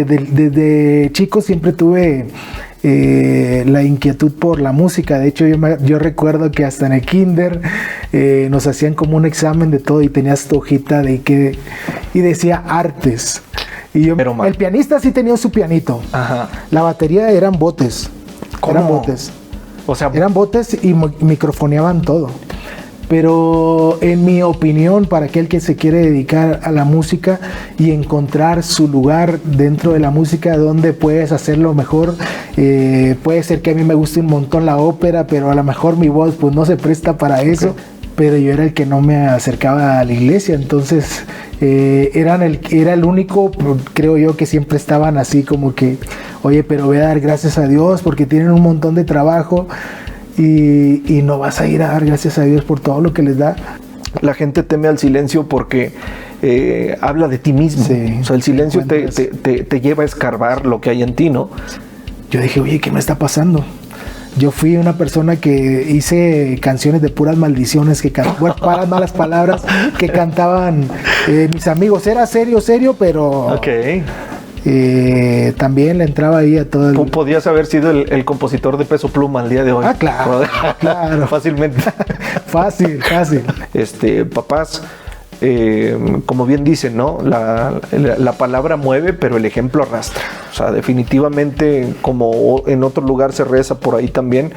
Desde chico siempre tuve la inquietud por la música. De hecho, yo recuerdo que hasta en el kinder nos hacían como un examen de todo y tenías tu hojita y decía artes. Y el pianista sí tenía su pianito. Ajá. La batería eran botes. ¿Cómo? Eran botes. O sea, eran botes y microfoneaban todo. Pero en mi opinión, para aquel que se quiere dedicar a la música y encontrar su lugar dentro de la música donde puedes hacerlo mejor, puede ser que a mí me guste un montón la ópera, pero a lo mejor mi voz pues no se presta para eso. Pero yo era el que no me acercaba a la iglesia, entonces era el único, creo yo, que siempre estaban así como que, oye, pero voy a dar gracias a Dios porque tienen un montón de trabajo. Y no vas a ir a dar gracias a Dios por todo lo que les da. La gente teme al silencio porque habla de ti mismo. Sí, o sea, el silencio te lleva a escarbar lo que hay en ti, ¿no? Yo dije, oye, ¿qué me está pasando? Yo fui una persona que hice canciones de puras maldiciones, para malas palabras que cantaban mis amigos. Era serio, pero... Okay. También le entraba ahí a todo el... Podías haber sido el compositor de Peso Pluma al día de hoy. Ah, claro, claro. Fácilmente. Fácil. Papás, como bien dicen, ¿no? La palabra mueve, pero el ejemplo arrastra. O sea, definitivamente, como en otro lugar se reza por ahí también,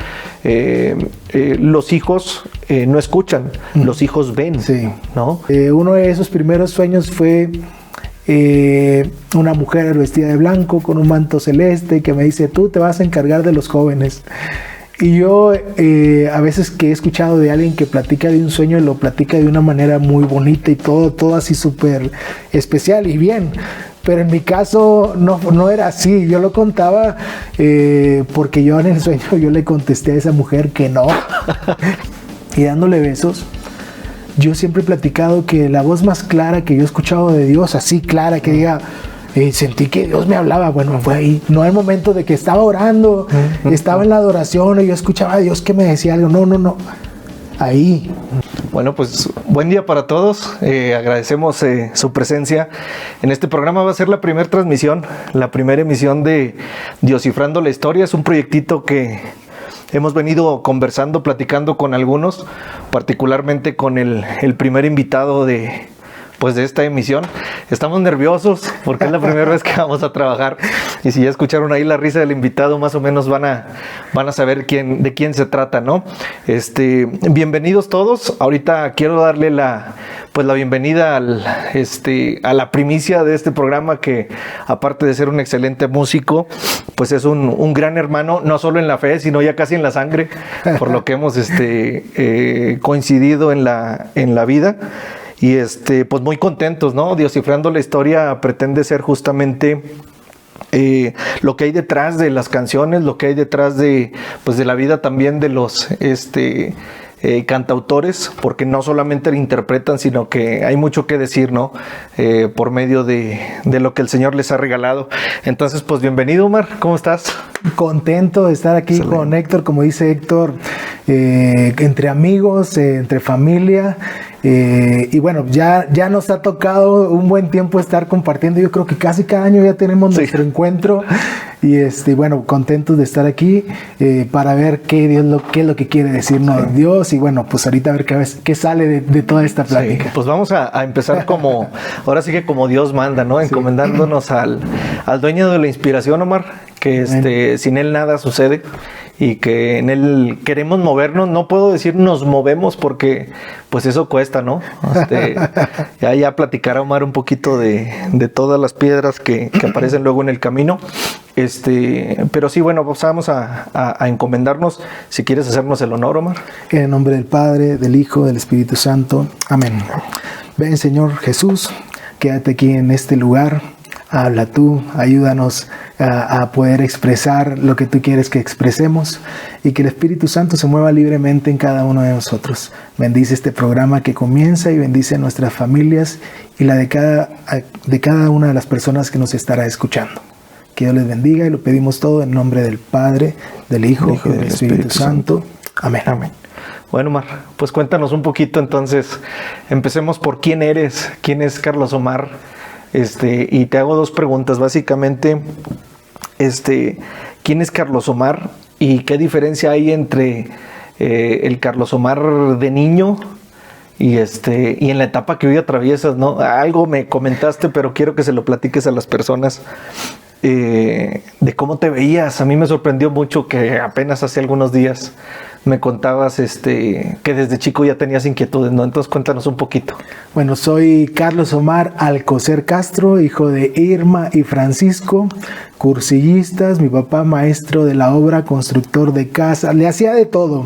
los hijos no escuchan, los hijos ven, sí. ¿no? Uno de esos primeros sueños fue... una mujer vestida de blanco con un manto celeste que me dice, tú te vas a encargar de los jóvenes. Y yo a veces que he escuchado de alguien que platica de un sueño, lo platica de una manera muy bonita y todo así súper especial y bien. Pero en mi caso no era así. Yo lo contaba porque yo en el sueño yo le contesté a esa mujer que no. Y dándole besos. Yo siempre he platicado que la voz más clara que yo he escuchado de Dios, así clara, que diga, sentí que Dios me hablaba, bueno, fue ahí. No el momento de que estaba orando, estaba en la adoración y yo escuchaba a Dios que me decía algo. No. Ahí. Bueno, pues buen día para todos. Agradecemos su presencia. En este programa va a ser la primera transmisión, la primera emisión de Dioscifrando la Historia. Es un proyectito que hemos venido conversando, platicando con algunos, particularmente con el primer invitado de esta emisión. Estamos nerviosos porque es la primera vez que vamos a trabajar y si ya escucharon ahí la risa del invitado, más o menos van a saber de quién se trata, ¿no? Bienvenidos todos. Ahorita quiero darle la bienvenida a la primicia de este programa, que aparte de ser un excelente músico, pues es un gran hermano, no solo en la fe, sino ya casi en la sangre, por lo que hemos coincidido en la vida. Y pues muy contentos, ¿no? Dioscifrando la Historia pretende ser justamente lo que hay detrás de las canciones, lo que hay detrás de la vida también de los cantautores, porque no solamente interpretan, sino que hay mucho que decir, ¿no? Por medio de lo que el Señor les ha regalado. Entonces, pues bienvenido, Omar, ¿cómo estás? Contento de estar aquí con Héctor, como dice Héctor, entre amigos, entre familia. Y bueno, ya nos ha tocado un buen tiempo estar compartiendo. Yo creo que casi cada año ya tenemos nuestro encuentro. Y bueno, contentos de estar aquí para ver qué es lo que quiere decirnos Dios. Y bueno, pues ahorita a ver qué sale de toda esta plática. Sí, pues vamos a empezar ahora sí que como Dios manda, ¿no? Encomendándonos al dueño de la inspiración, Omar, que sin él nada sucede. Y que en él queremos movernos. No puedo decir nos movemos porque pues eso cuesta, ¿no? Ya platicará Omar un poquito de todas las piedras que aparecen luego en el camino. Pero sí, bueno, pues vamos a encomendarnos. Si quieres hacernos el honor, Omar. En el nombre del Padre, del Hijo, del Espíritu Santo. Amén. Ven, Señor Jesús, quédate aquí en este lugar. Habla tú, ayúdanos a poder expresar lo que tú quieres que expresemos y que el Espíritu Santo se mueva libremente en cada uno de nosotros. Bendice este programa que comienza y bendice nuestras familias y la de cada una de las personas que nos estará escuchando. Que Dios les bendiga y lo pedimos todo en nombre del Padre, del Hijo y del Espíritu Santo. Amén. Amén. Bueno, Omar, pues cuéntanos un poquito entonces. Empecemos por quién eres, quién es Carlos Omar. Y te hago dos preguntas. Básicamente, ¿quién es Carlos Omar? ¿Y qué diferencia hay entre el Carlos Omar de niño y en la etapa que hoy atraviesas, ¿no? Algo me comentaste, pero quiero que se lo platiques a las personas de cómo te veías. A mí me sorprendió mucho que apenas hace algunos días me contabas que desde chico ya tenías inquietudes, ¿no? Entonces cuéntanos un poquito. Bueno, soy Carlos Omar Alcocer Castro, hijo de Irma y Francisco, cursillistas. Mi papá maestro de la obra, constructor de casa, le hacía de todo.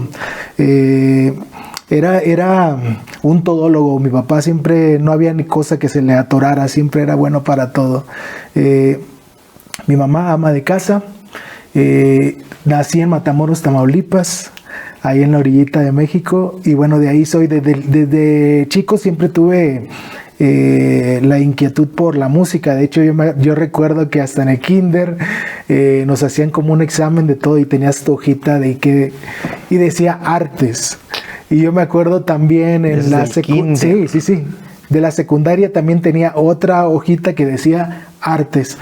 Era un todólogo. Mi papá siempre, no había ni cosa que se le atorara, siempre era bueno para todo. Mi mamá ama de casa. Nací en Matamoros, Tamaulipas, ahí en la orillita de México, y bueno, de ahí soy. Desde chico siempre tuve la inquietud por la música. De hecho, yo recuerdo que hasta en el kinder nos hacían como un examen de todo y tenías tu hojita y decía artes. Y yo me acuerdo también en la secundaria. Sí. De la secundaria también tenía otra hojita que decía artes.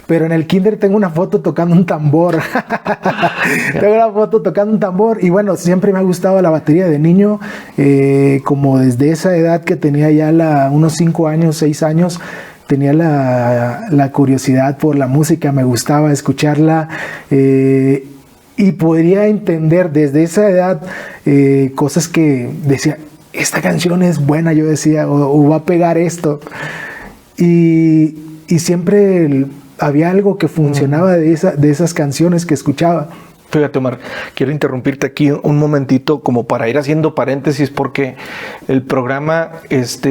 Pero en el kinder tengo una foto tocando un tambor. Y bueno, siempre me ha gustado la batería de niño. Como desde esa edad que tenía ya unos 5 años, 6 años, tenía la curiosidad por la música. Me gustaba escucharla. Y podría entender desde esa edad cosas que decía, esta canción es buena, yo decía, o va a pegar esto. Y siempre había algo que funcionaba de esas canciones que escuchaba. Fíjate, Omar, quiero interrumpirte aquí un momentito como para ir haciendo paréntesis, porque el programa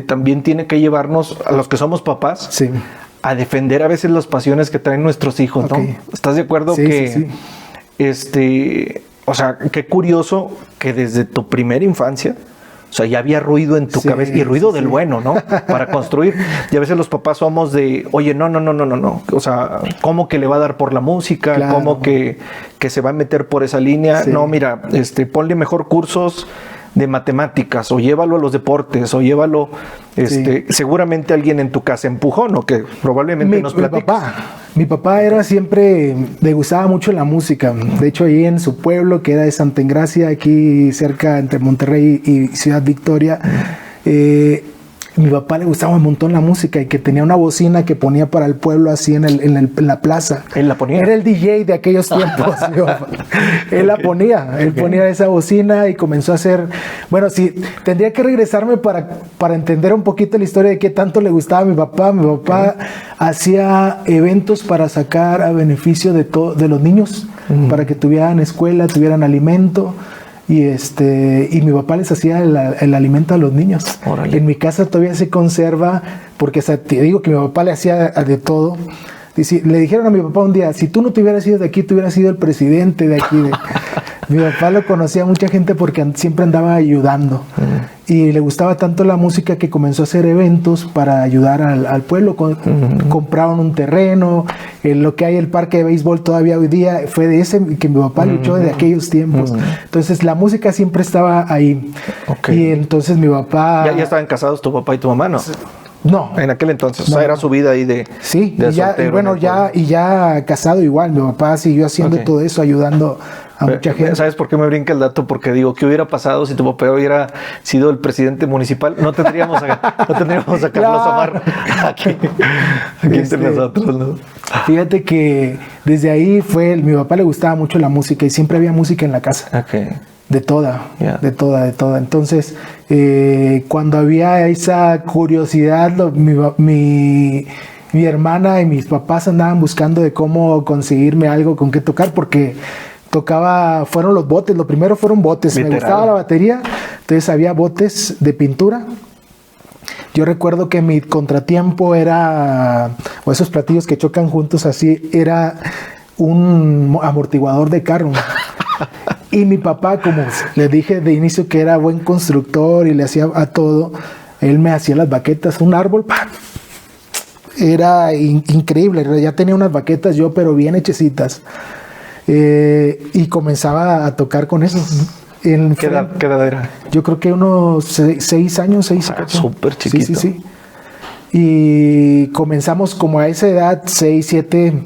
también tiene que llevarnos a los que somos papás, sí, a defender a veces las pasiones que traen nuestros hijos, okay, ¿no? ¿Estás de acuerdo? Sí. O sea, qué curioso que desde tu primera infancia, o sea, ya había ruido en tu cabeza, y ruido del bueno, ¿no? Para construir. Y a veces los papás somos de, oye, no. O sea, ¿cómo que le va a dar por la música? Claro. ¿Cómo que se va a meter por esa línea? Sí. No, mira, ponle mejor cursos de matemáticas, o llévalo a los deportes, o llévalo, seguramente alguien en tu casa empujó, ¿no? Que probablemente nos platicas. Mi papá era siempre, le gustaba mucho la música. De hecho, ahí en su pueblo, que era de Santa Engracia, aquí cerca entre Monterrey y Ciudad Victoria, mi papá le gustaba un montón la música, y que tenía una bocina que ponía para el pueblo así en la plaza. ¿Él la ponía? Era el DJ de aquellos tiempos. Él la ponía. Él ponía esa bocina y comenzó a hacer... Bueno, sí, tendría que regresarme para entender un poquito la historia de qué tanto le gustaba a mi papá. Mi papá hacía eventos para sacar a beneficio de los niños, para que tuvieran escuela, tuvieran alimento. Y mi papá les hacía el alimento a los niños. Órale. En mi casa todavía se conserva, porque te digo que mi papá le hacía de todo. Le dijeron a mi papá un día, si tú no te hubieras ido de aquí, tú hubieras sido el presidente de aquí. Mi papá lo conocía a mucha gente porque siempre andaba ayudando. Y le gustaba tanto la música que comenzó a hacer eventos para ayudar al pueblo. Compraron un terreno, lo que hay el parque de béisbol todavía hoy día fue de ese que mi papá luchó de aquellos tiempos. Entonces la música siempre estaba ahí. Okay. Y entonces mi papá... ¿Ya estaban casados tu papá y tu mamá, no? No. En aquel entonces, No. O sea, era su vida ahí de... Sí, de y ya, soltero, y bueno, ¿no? ya casado igual. Mi papá siguió haciendo todo eso, ayudando a mucha gente. ¿Sabes por qué me brinca el dato? Porque digo, ¿qué hubiera pasado si tu papá hubiera sido el presidente municipal? No tendríamos a Carlos Omar aquí entre nosotros, ¿no? Fíjate que desde ahí mi papá le gustaba mucho la música y siempre había música en la casa. Okay. De toda. Entonces, cuando había esa curiosidad, mi hermana y mis papás andaban buscando de cómo conseguirme algo con qué tocar, porque fueron los botes. Lo primero fueron botes. Literal. Me gustaba la batería, entonces había botes de pintura. Yo recuerdo que mi contratiempo o esos platillos que chocan juntos así, era un amortiguador de carro. Y mi papá, como le dije de inicio que era buen constructor y le hacía a todo, él me hacía las baquetas, un árbol, ¡pam! Era increíble. Ya tenía unas baquetas yo, pero bien hechecitas. Y comenzaba a tocar con eso. ¿Qué edad era? Yo creo que unos 6 años, 6 súper chiquito. Sí. Y comenzamos como a esa edad, 6, 7,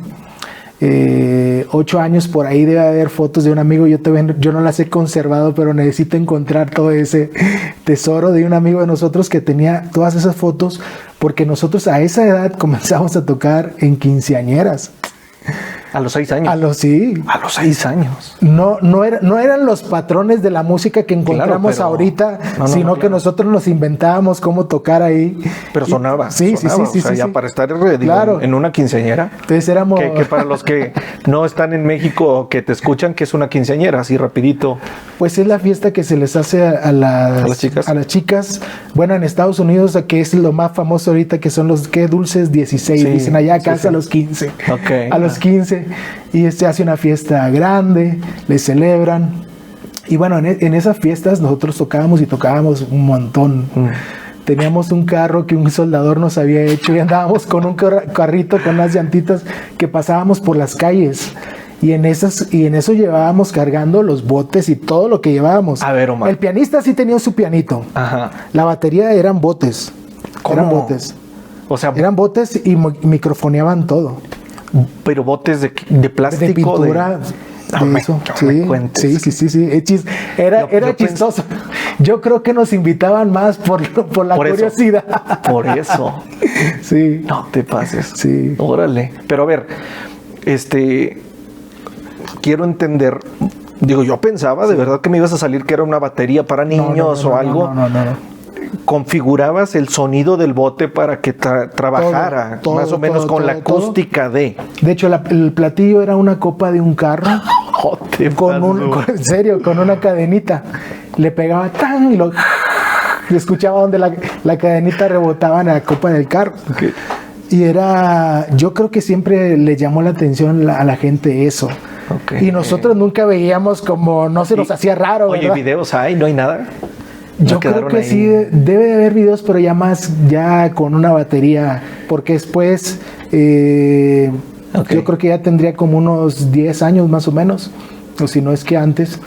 8 años, por ahí debe haber fotos de un amigo. Yo no las he conservado, pero necesito encontrar todo ese tesoro de un amigo de nosotros que tenía todas esas fotos, porque nosotros a esa edad comenzamos a tocar en quinceañeras. A los 6 años. Sí. A los 6 años. No eran los patrones de la música que encontramos ahorita, sino que nosotros nos inventábamos cómo tocar ahí. Pero sonaba. Sí. O sea, ya para estar en una quinceañera. Entonces éramos... Que para los que no están en México, que te escuchan, que es una quinceañera, así rapidito. Pues es la fiesta que se les hace a las chicas. A las chicas. Bueno, en Estados Unidos, que es lo más famoso ahorita, que son los dulces 16. Dicen allá, acá a los 15. Okay. A los 15. Y se hace una fiesta grande, le celebran. Y bueno, en esas fiestas nosotros tocábamos un montón. Teníamos un carro que un soldador nos había hecho y andábamos con un carrito con unas llantitas que pasábamos por las calles. Y en eso llevábamos cargando los botes y todo lo que llevábamos. A ver, Omar. El pianista sí tenía su pianito. Ajá. La batería eran botes. ¿Cómo? Eran botes. O sea, eran botes y microfoneaban todo. Pero botes de plástico. De pintura. De eso. Sí. Era chistoso. Yo creo que nos invitaban más por la curiosidad. Por eso. Sí. No te pases. Sí. Órale. Pero a ver, quiero entender. Digo, yo pensaba de verdad que me ibas a salir que era una batería para niños o algo. No. Configurabas el sonido del bote para que trabajara más o menos con la acústica de... De hecho, el platillo era una copa de un carro con una cadenita. Le pegaba tan y escuchaba donde la cadenita rebotaba en la copa del carro. Okay. Y yo creo que siempre le llamó la atención a la gente eso. Okay. Y nosotros nunca veíamos como, no se nos hacía raro, ¿verdad? Oye, ¿videos hay? ¿No hay nada? Yo creo que ahí. Sí, debe de haber videos, pero ya con una batería, porque después yo creo que ya tendría como unos 10 años más o menos, o si no es que antes,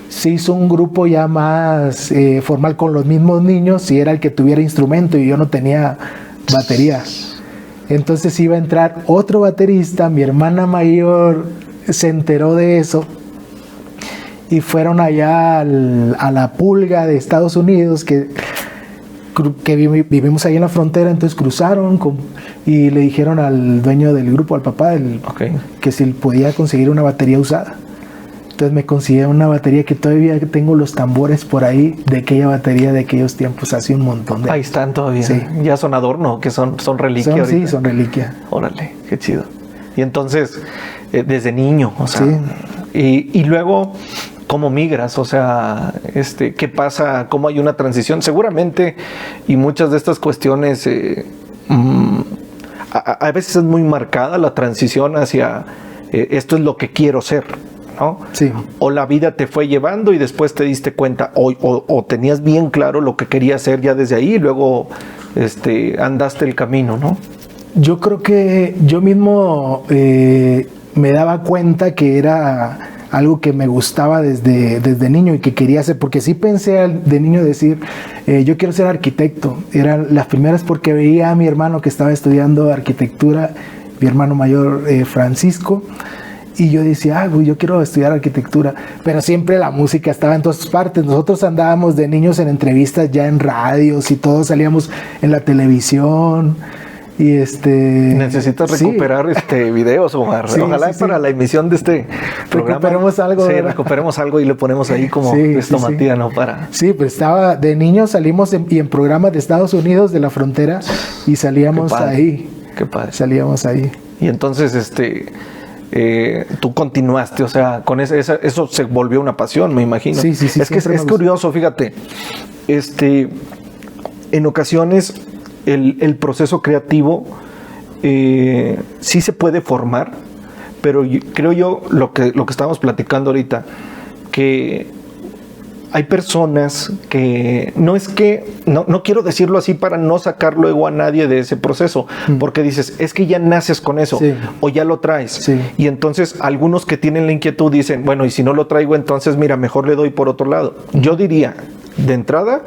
se hizo un grupo ya más formal con los mismos niños y era el que tuviera instrumento y yo no tenía batería. Entonces iba a entrar otro baterista, mi hermana mayor se enteró de eso. Y fueron allá a la Pulga de Estados Unidos, que vivimos ahí en la frontera, entonces cruzaron y le dijeron al dueño del grupo, al papá, que si podía conseguir una batería usada. Entonces me consiguieron una batería que todavía tengo los tambores por ahí de aquella batería de aquellos tiempos, hace un montón de... Ahí están todavía. Sí. Ya son adorno, que son reliquia ahorita. Sí, son reliquia. Órale, qué chido. Y entonces, desde niño, o sea... Sí. Y luego... ¿Cómo migras? O sea, ¿qué pasa? ¿Cómo hay una transición? Seguramente, y muchas de estas cuestiones, a veces es muy marcada la transición hacia esto es lo que quiero ser, ¿no? Sí. O la vida te fue llevando y después te diste cuenta, o tenías bien claro lo que querías hacer ya desde ahí y luego andaste el camino, ¿no? Yo creo que yo mismo me daba cuenta que era... algo que me gustaba desde niño y que quería hacer, porque sí pensé de niño decir, yo quiero ser arquitecto. Eran las primeras porque veía a mi hermano que estaba estudiando arquitectura, mi hermano mayor Francisco, y yo decía, yo quiero estudiar arquitectura, pero siempre la música estaba en todas partes. Nosotros andábamos de niños en entrevistas ya en radios y todos salíamos en la televisión. Y necesitas recuperar videos, Omar. Sí, ojalá para la emisión de este programa recuperemos algo. Sí, recuperemos algo y le ponemos ahí como Matías, ¿no? Para... Sí, pues estaba de niños, salimos en programas de Estados Unidos, de la frontera, y salíamos ahí. Qué padre. Salíamos ahí. Y entonces, tú continuaste, o sea, con eso se volvió una pasión, me imagino. Sí. Es que es curioso, fíjate. En ocasiones... El proceso creativo sí se puede formar, pero creo yo lo que estábamos platicando ahorita, que hay personas que no quiero decirlo así para no sacar luego a nadie de ese proceso, porque dices, es que ya naces con eso, o ya lo traes, y entonces algunos que tienen la inquietud dicen, bueno, y si no lo traigo, entonces mira, mejor le doy por otro lado. Yo diría, de entrada,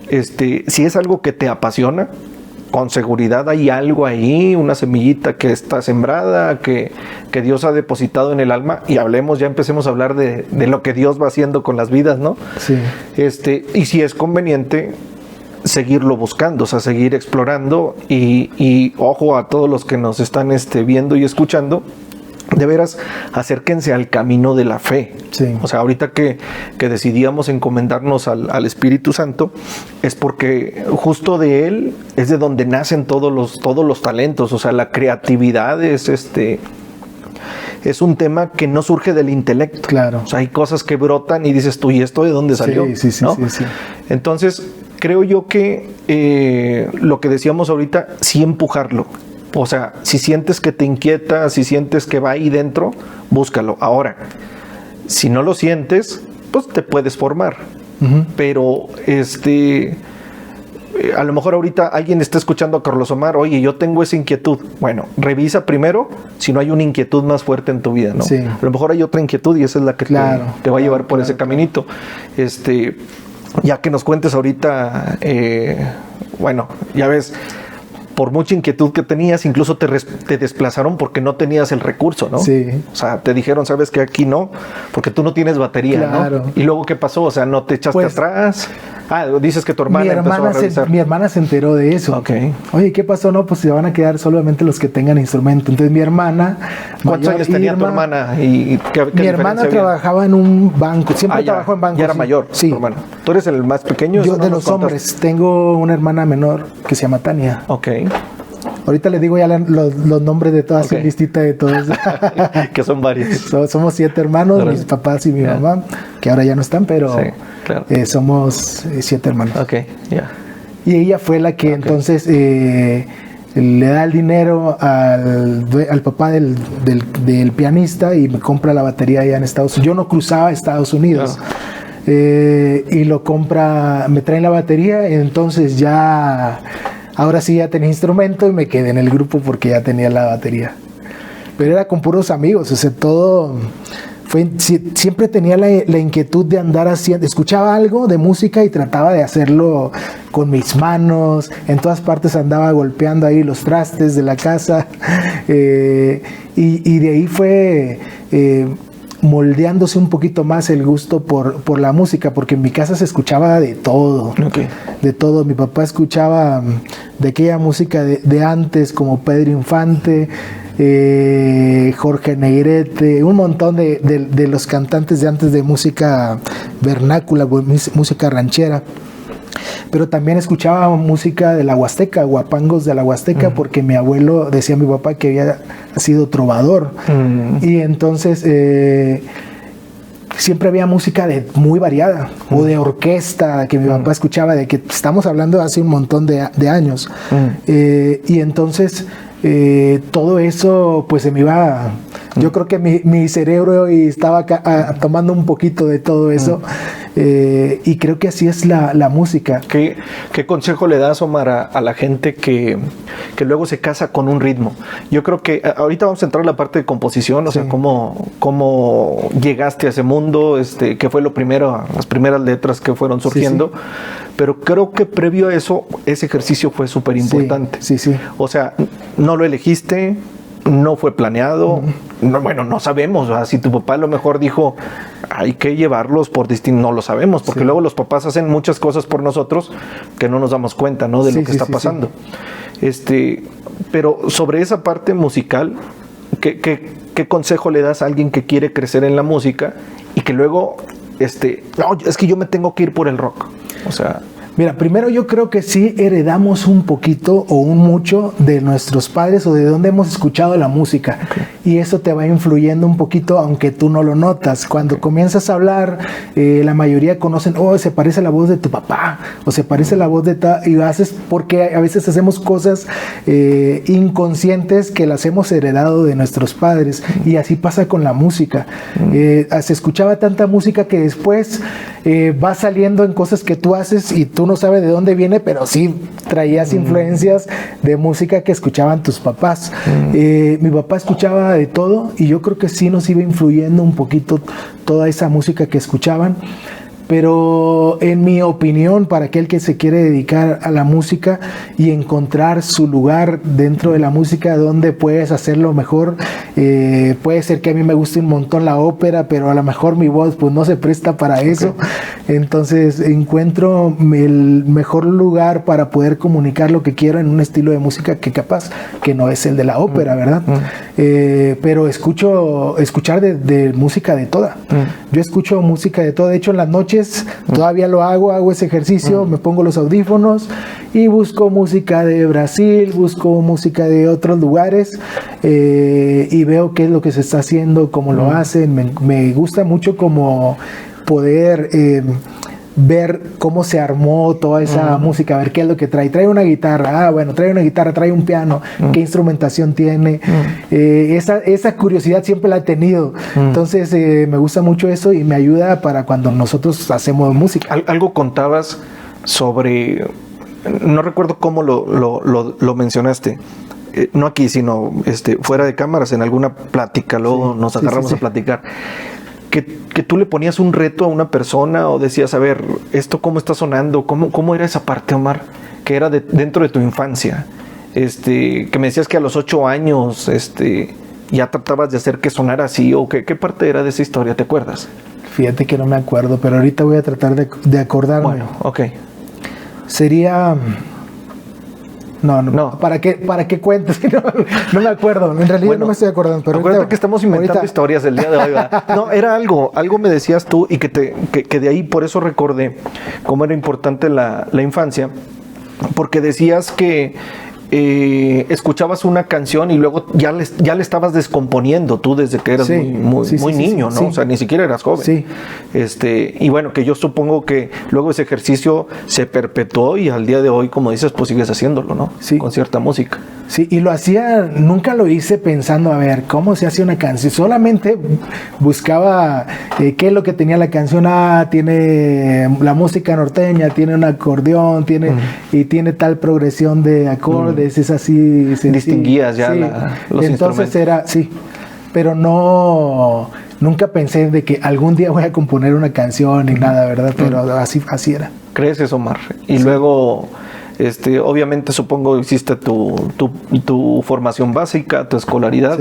si es algo que te apasiona, con seguridad hay algo ahí, una semillita que está sembrada, que Dios ha depositado en el alma, y empecemos a hablar de lo que Dios va haciendo con las vidas, ¿no? Sí. Y si es conveniente seguirlo buscando, o sea, seguir explorando, y ojo a todos los que nos están viendo y escuchando, de veras, acérquense al camino de la fe. Sí. O sea, ahorita que decidíamos encomendarnos al Espíritu Santo, es porque justo de Él es de donde nacen todos los talentos. O sea, la creatividad es un tema que no surge del intelecto. Claro. O sea, hay cosas que brotan y dices tú, ¿y esto de dónde salió? Sí, ¿no? sí. Entonces, creo yo que lo que decíamos ahorita, sí empujarlo. O sea, si sientes que te inquieta, si sientes que va ahí dentro, búscalo. Ahora, si no lo sientes, pues te puedes formar. Uh-huh. Pero a lo mejor ahorita alguien está escuchando a Carlos Omar, oye, yo tengo esa inquietud. Bueno, revisa primero si no hay una inquietud más fuerte en tu vida, ¿no? Sí. A lo mejor hay otra inquietud y esa es la que te va a llevar por ese caminito. Ya que nos cuentes ahorita, bueno, ya ves, por mucha inquietud que tenías, incluso te desplazaron porque no tenías el recurso, ¿no? Sí. O sea, te dijeron, ¿sabes qué? Aquí no, porque tú no tienes batería, claro. ¿no? Y luego, ¿qué pasó? O sea, ¿no te echaste atrás? Dices que tu hermana empezó a revisar. Mi hermana se enteró de eso. Okay. Oye, ¿qué pasó? No, pues se van a quedar solamente los que tengan instrumento. Entonces mi hermana... ¿Cuántos años tenía tu hermana? ¿Y qué mi hermana trabajaba en un banco. Siempre trabajó en bancos. Ya era mayor, sí. Tu hermana. ¿Tú eres el más pequeño? Yo de los hombres. Tengo una hermana menor que se llama Tania. Ok. Ahorita les digo ya los nombres de todas, okay. Listita de todos. Que son varios. Somos 7 hermanos, mis papás y mi mamá, que ahora ya no están, pero sí, claro. Somos 7 hermanos. Ok, ya. Y ella fue la que entonces le da el dinero al papá del pianista y me compra la batería allá en Estados Unidos. Yo no cruzaba a Estados Unidos. Claro. Y lo compra, me traen la batería y entonces ya... Ahora sí ya tenía instrumento y me quedé en el grupo porque ya tenía la batería. Pero era con puros amigos, o sea, todo... siempre tenía la inquietud de andar haciendo... Escuchaba algo de música y trataba de hacerlo con mis manos. En todas partes andaba golpeando ahí los trastes de la casa. Y de ahí fue... moldeándose un poquito más el gusto por la música, porque en mi casa se escuchaba de todo, okay. De todo. Mi papá escuchaba de aquella música de antes, como Pedro Infante, Jorge Negrete, un montón de los cantantes de antes de música vernácula, música ranchera. Pero también escuchaba música de la Huasteca, guapangos de la Huasteca, porque mi abuelo, decía mi papá, que había sido trovador. Y entonces siempre había música muy variada, o de orquesta, que mi papá escuchaba, de que estamos hablando de hace un montón de años. Y entonces todo eso pues se me iba... Yo creo que mi cerebro estaba tomando un poquito de todo eso. Y creo que así es la música. ¿Qué consejo le das, Omar, a la gente que luego se casa con un ritmo? Yo creo que ahorita vamos a entrar a la parte de composición, o sea, cómo llegaste a ese mundo, qué fue lo primero, las primeras letras que fueron surgiendo. Sí. Pero creo que previo a eso, ese ejercicio fue súper importante. Sí. O sea, no lo elegiste, no fue planeado. No sabemos. ¿Verdad? Si tu papá a lo mejor dijo, hay que llevarlos por distinto, no lo sabemos, porque luego los papás hacen muchas cosas por nosotros que no nos damos cuenta, ¿no? De lo que está pasando. Pero sobre esa parte musical, ¿qué consejo le das a alguien que quiere crecer en la música y que luego, no, es que yo me tengo que ir por el rock? O sea... Mira, primero yo creo que sí heredamos un poquito o un mucho de nuestros padres o de donde hemos escuchado la música. Okay. Y eso te va influyendo un poquito, aunque tú no lo notas. Cuando comienzas a hablar, la mayoría conocen, se parece la voz de tu papá, o se parece la voz de y haces, porque a veces hacemos cosas inconscientes que las hemos heredado de nuestros padres. Y así pasa con la música. Se escuchaba tanta música que después va saliendo en cosas que tú haces y tú no sabes de dónde viene, pero sí traías influencias de música que escuchaban tus papás. Mi papá escuchaba de todo y yo creo que sí nos iba influyendo un poquito toda esa música que escuchaban, Pero en mi opinión, para aquel que se quiere dedicar a la música y encontrar su lugar dentro de la música donde puedes hacerlo mejor, puede ser que a mí me guste un montón la ópera, pero a lo mejor mi voz pues no se presta para eso. Entonces encuentro el mejor lugar para poder comunicar lo que quiero en un estilo de música que capaz que no es el de la ópera, ¿verdad? Pero escuchar de música de toda. Yo escucho música de toda. De hecho, en las noches todavía lo hago ese ejercicio, me pongo los audífonos y busco música de Brasil, busco música de otros lugares, y veo qué es lo que se está haciendo, cómo lo hacen. Me gusta mucho como poder ver cómo se armó toda esa música, ver qué es lo que trae. Trae una guitarra, trae una guitarra, trae un piano, qué instrumentación tiene. Esa curiosidad siempre la he tenido. Entonces me gusta mucho eso y me ayuda para cuando nosotros hacemos música. Algo contabas sobre, no recuerdo cómo lo mencionaste, no aquí, sino fuera de cámaras, en alguna plática, luego nos agarramos a platicar. Que tú le ponías un reto a una persona o decías, a ver, ¿esto cómo está sonando? ¿Cómo era esa parte, Omar? Que era dentro de tu infancia. Que me decías que a los 8 años ya tratabas de hacer que sonara así, o ¿qué parte era de esa historia? ¿Te acuerdas? Fíjate que no me acuerdo, pero ahorita voy a tratar de acordarme. Bueno, ok. Sería... No. ¿Para qué cuentes? No me acuerdo. En realidad no me estoy acordando. Pero acuérdate que estamos inventando historias el día de hoy, ¿verdad? No, era algo me decías tú y que de ahí por eso recordé cómo era importante la infancia, porque decías que escuchabas una canción y luego ya le estabas descomponiendo tú desde que eras muy niño, ¿no? Sí. O sea, ni siquiera eras joven. Sí. Y bueno, que yo supongo que luego ese ejercicio se perpetuó y al día de hoy, como dices, pues sigues haciéndolo, ¿no? Sí. Con cierta música. Sí, y nunca lo hice pensando, a ver, ¿cómo se hace una canción? Solamente buscaba qué es lo que tenía la canción. Tiene la música norteña, tiene un acordeón, y tiene tal progresión de acordes, es así. Distinguías ya los entonces instrumentos. Pero nunca pensé de que algún día voy a componer una canción ni nada, ¿verdad? Pero así era. ¿Crees eso, Omar? Y luego... obviamente supongo hiciste tu formación básica, tu escolaridad.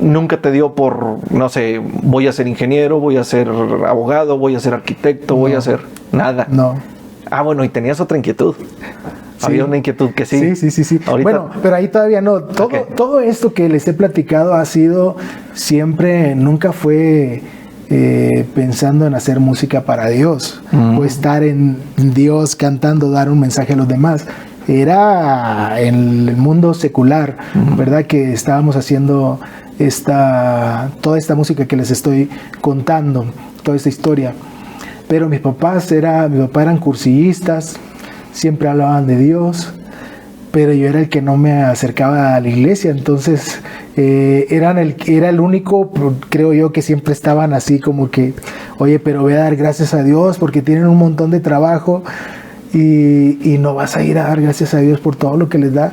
Nunca te dio por, no sé, voy a ser ingeniero, voy a ser abogado, voy a ser arquitecto, voy a ser nada. No. Bueno, y tenías otra inquietud. Había una inquietud que sí. Sí. Ahorita... Bueno, pero ahí todavía no. Todo esto que les he platicado ha sido siempre, nunca fue pensando en hacer música para Dios o estar en Dios cantando, dar un mensaje a los demás. Era en el mundo secular, ¿verdad? Que estábamos haciendo toda esta música que les estoy contando, toda esta historia. Pero mi papá eran cursillistas, siempre hablaban de Dios, pero yo era el que no me acercaba a la iglesia. Entonces era el único, creo yo, que siempre estaban así como que, oye, pero voy a dar gracias a Dios porque tienen un montón de trabajo y no vas a ir a dar gracias a Dios por todo lo que les da.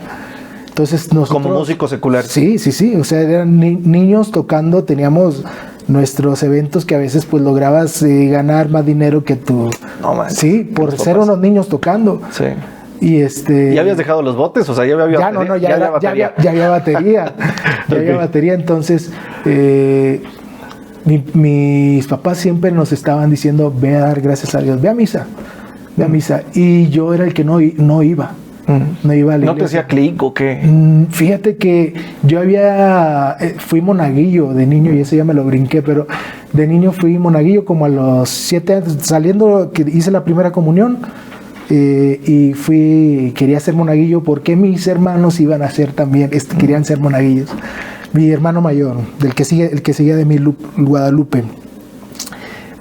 Entonces nosotros, como músico secular. Sí, o sea, eran niños tocando, teníamos nuestros eventos que a veces pues lograbas ganar más dinero que tú. No, man. Sí, por ser unos niños tocando. Sí. Y ¿Ya habías dejado los botes? O sea, ya había batería. Ya había batería. Ya había batería. Entonces, mis papás siempre nos estaban diciendo, ve a dar gracias a Dios, ve a misa. Y yo era el que no iba. No iba a la iglesia. ¿No te hacía clic o qué? Fíjate que yo fui monaguillo de niño y eso ya me lo brinqué, pero de niño fui monaguillo como a los 7 años, saliendo que hice la primera comunión. Y quería ser monaguillo porque mis hermanos iban a ser también, querían ser monaguillos. Mi hermano mayor, el que seguía de mí, Guadalupe.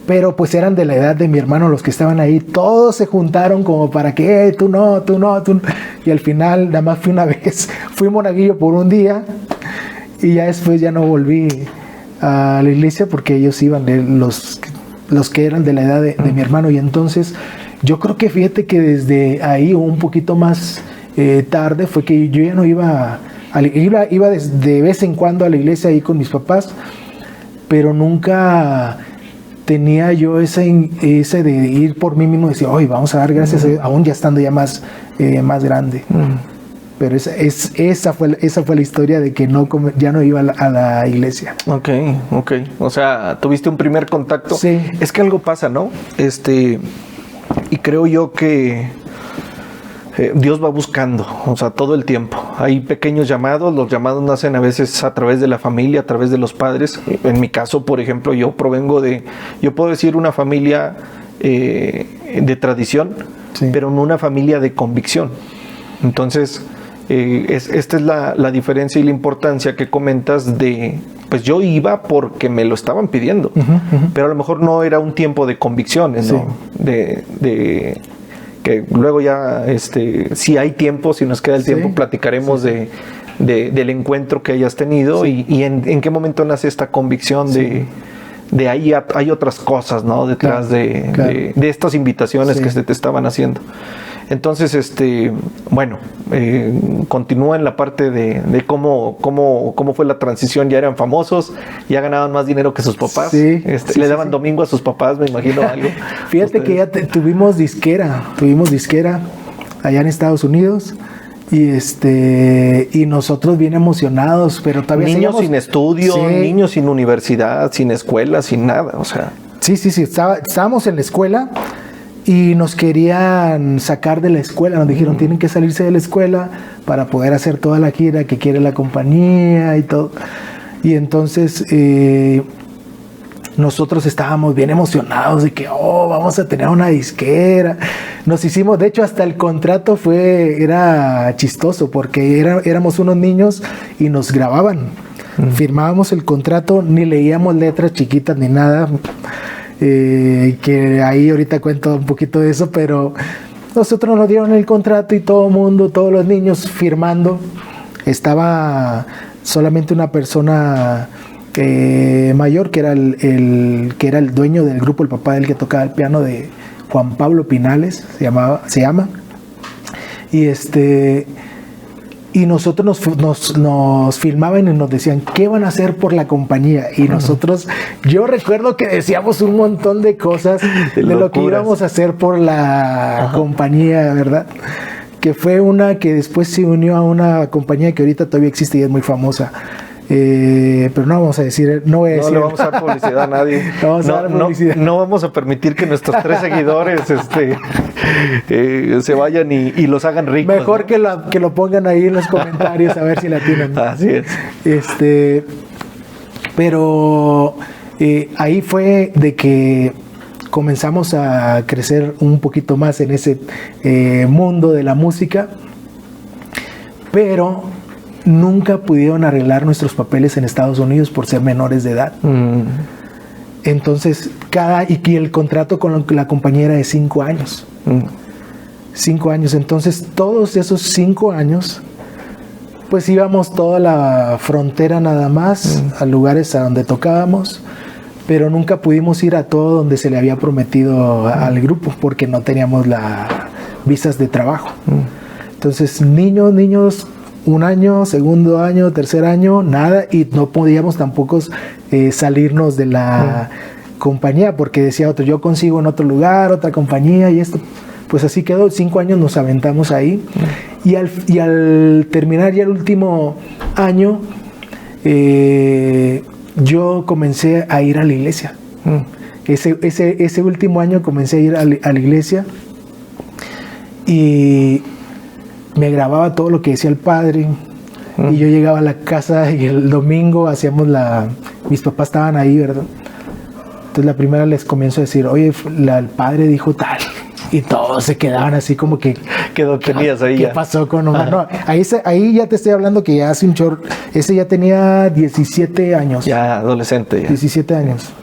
Pero pues eran de la edad de mi hermano los que estaban ahí. Todos se juntaron como para que tú no. Y al final nada más fui una vez. Fui monaguillo por un día y ya después ya no volví a la iglesia porque ellos iban, los que eran de la edad de mi hermano. Y entonces yo creo que fíjate que desde ahí o un poquito más tarde fue que yo ya no iba iba de vez en cuando a la iglesia ahí con mis papás, pero nunca tenía yo ese de ir por mí mismo y decir, hoy vamos a dar gracias a Dios, aún ya estando ya más grande. Pero esa fue la historia de que ya no iba a la iglesia. Ok. O sea, tuviste un primer contacto. Sí. Es que algo pasa, ¿no? Y creo yo que Dios va buscando, o sea, todo el tiempo. Hay pequeños llamados, los llamados nacen a veces a través de la familia, a través de los padres. En mi caso, por ejemplo, yo puedo decir una familia de tradición, sí, pero no una familia de convicción. Entonces, esta es la diferencia y la importancia que comentas de, pues yo iba porque me lo estaban pidiendo, pero a lo mejor no era un tiempo de convicciones, ¿no? Sí. Que luego ya, si hay tiempo, si nos queda el tiempo, platicaremos del encuentro que hayas tenido, y en qué momento nace esta convicción de ahí hay otras cosas, ¿no? Detrás de estas invitaciones que se te estaban haciendo. Entonces, bueno, continúa en la parte de cómo fue la transición. Ya eran famosos, ya ganaban más dinero que sus papás. Sí, le daban domingo a sus papás, me imagino algo. Fíjate que ya tuvimos disquera allá en Estados Unidos. Y nosotros bien emocionados, pero todavía niños sin estudio, niños sin universidad, sin escuela, sin nada, o sea. Sí, estábamos en la escuela y nos querían sacar de la escuela, nos dijeron tienen que salirse de la escuela para poder hacer toda la gira que quiere la compañía y todo. Y entonces nosotros estábamos bien emocionados de que vamos a tener una disquera. Nos hicimos, de hecho hasta el contrato era chistoso porque éramos unos niños y nos grababan. Firmábamos el contrato, ni leíamos letras chiquitas ni nada, que ahí ahorita cuento un poquito de eso, pero nosotros nos dieron el contrato y todo el mundo, todos los niños firmando. Estaba solamente una persona mayor que era el dueño del grupo, el papá del que tocaba el piano, de Juan Pablo Pinales, se llama. Y nosotros nos filmaban y nos decían qué van a hacer por la compañía, y nosotros, yo recuerdo que decíamos un montón de cosas de lo que íbamos a hacer por la compañía, ¿verdad? Que fue una que después se unió a una compañía que ahorita todavía existe y es muy famosa. Pero no vamos a decir, no le vamos a dar publicidad a nadie. No vamos a permitir que nuestros 3 seguidores se vayan y los hagan ricos. Mejor, ¿no? que lo pongan ahí en los comentarios a ver si la tienen. Así es. Pero ahí fue de que comenzamos a crecer un poquito más en ese mundo de la música, pero nunca pudieron arreglar nuestros papeles en Estados Unidos por ser menores de edad. Entonces, y el contrato con la compañía era de 5 años. 5 años. Entonces, todos esos 5 años, pues íbamos toda la frontera nada más, a lugares a donde tocábamos, pero nunca pudimos ir a todo donde se le había prometido al grupo, porque no teníamos las visas de trabajo. Entonces, niños, 1 año, 2 año, 3 año, nada, y no podíamos tampoco salirnos de la compañía, porque decía otro, yo consigo en otro lugar, otra compañía, y esto. Pues así quedó, 5 años nos aventamos ahí, y al terminar ya el último año, yo comencé a ir a la iglesia. Ese último año comencé a ir a la iglesia, y me grababa todo lo que decía el padre, y yo llegaba a la casa y el domingo mis papás estaban ahí, ¿verdad? Entonces la primera les comienzo a decir, oye, el padre dijo tal, y todos se quedaban así como que ¿qué tenías ahí? ¿Qué pasó con Omar? No, ahí ya te estoy hablando que ya hace un chorro, ese ya tenía 17 años. Ya adolescente. Ya. 17 años,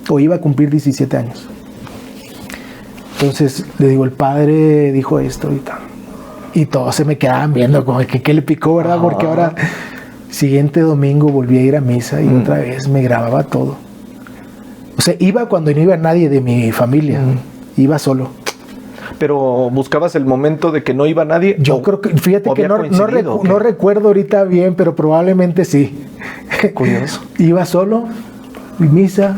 o iba a cumplir 17 años. Entonces le digo, el padre dijo esto y tal. Y todos se me quedaban viendo como que qué le picó, ¿verdad? Porque ahora, siguiente domingo, volví a ir a misa y otra vez me grababa todo. O sea, iba cuando no iba nadie de mi familia, iba solo. Pero buscabas el momento de que no iba nadie. Yo creo que, fíjate que no recuerdo ahorita bien, pero probablemente sí. Curioso. Iba solo, misa,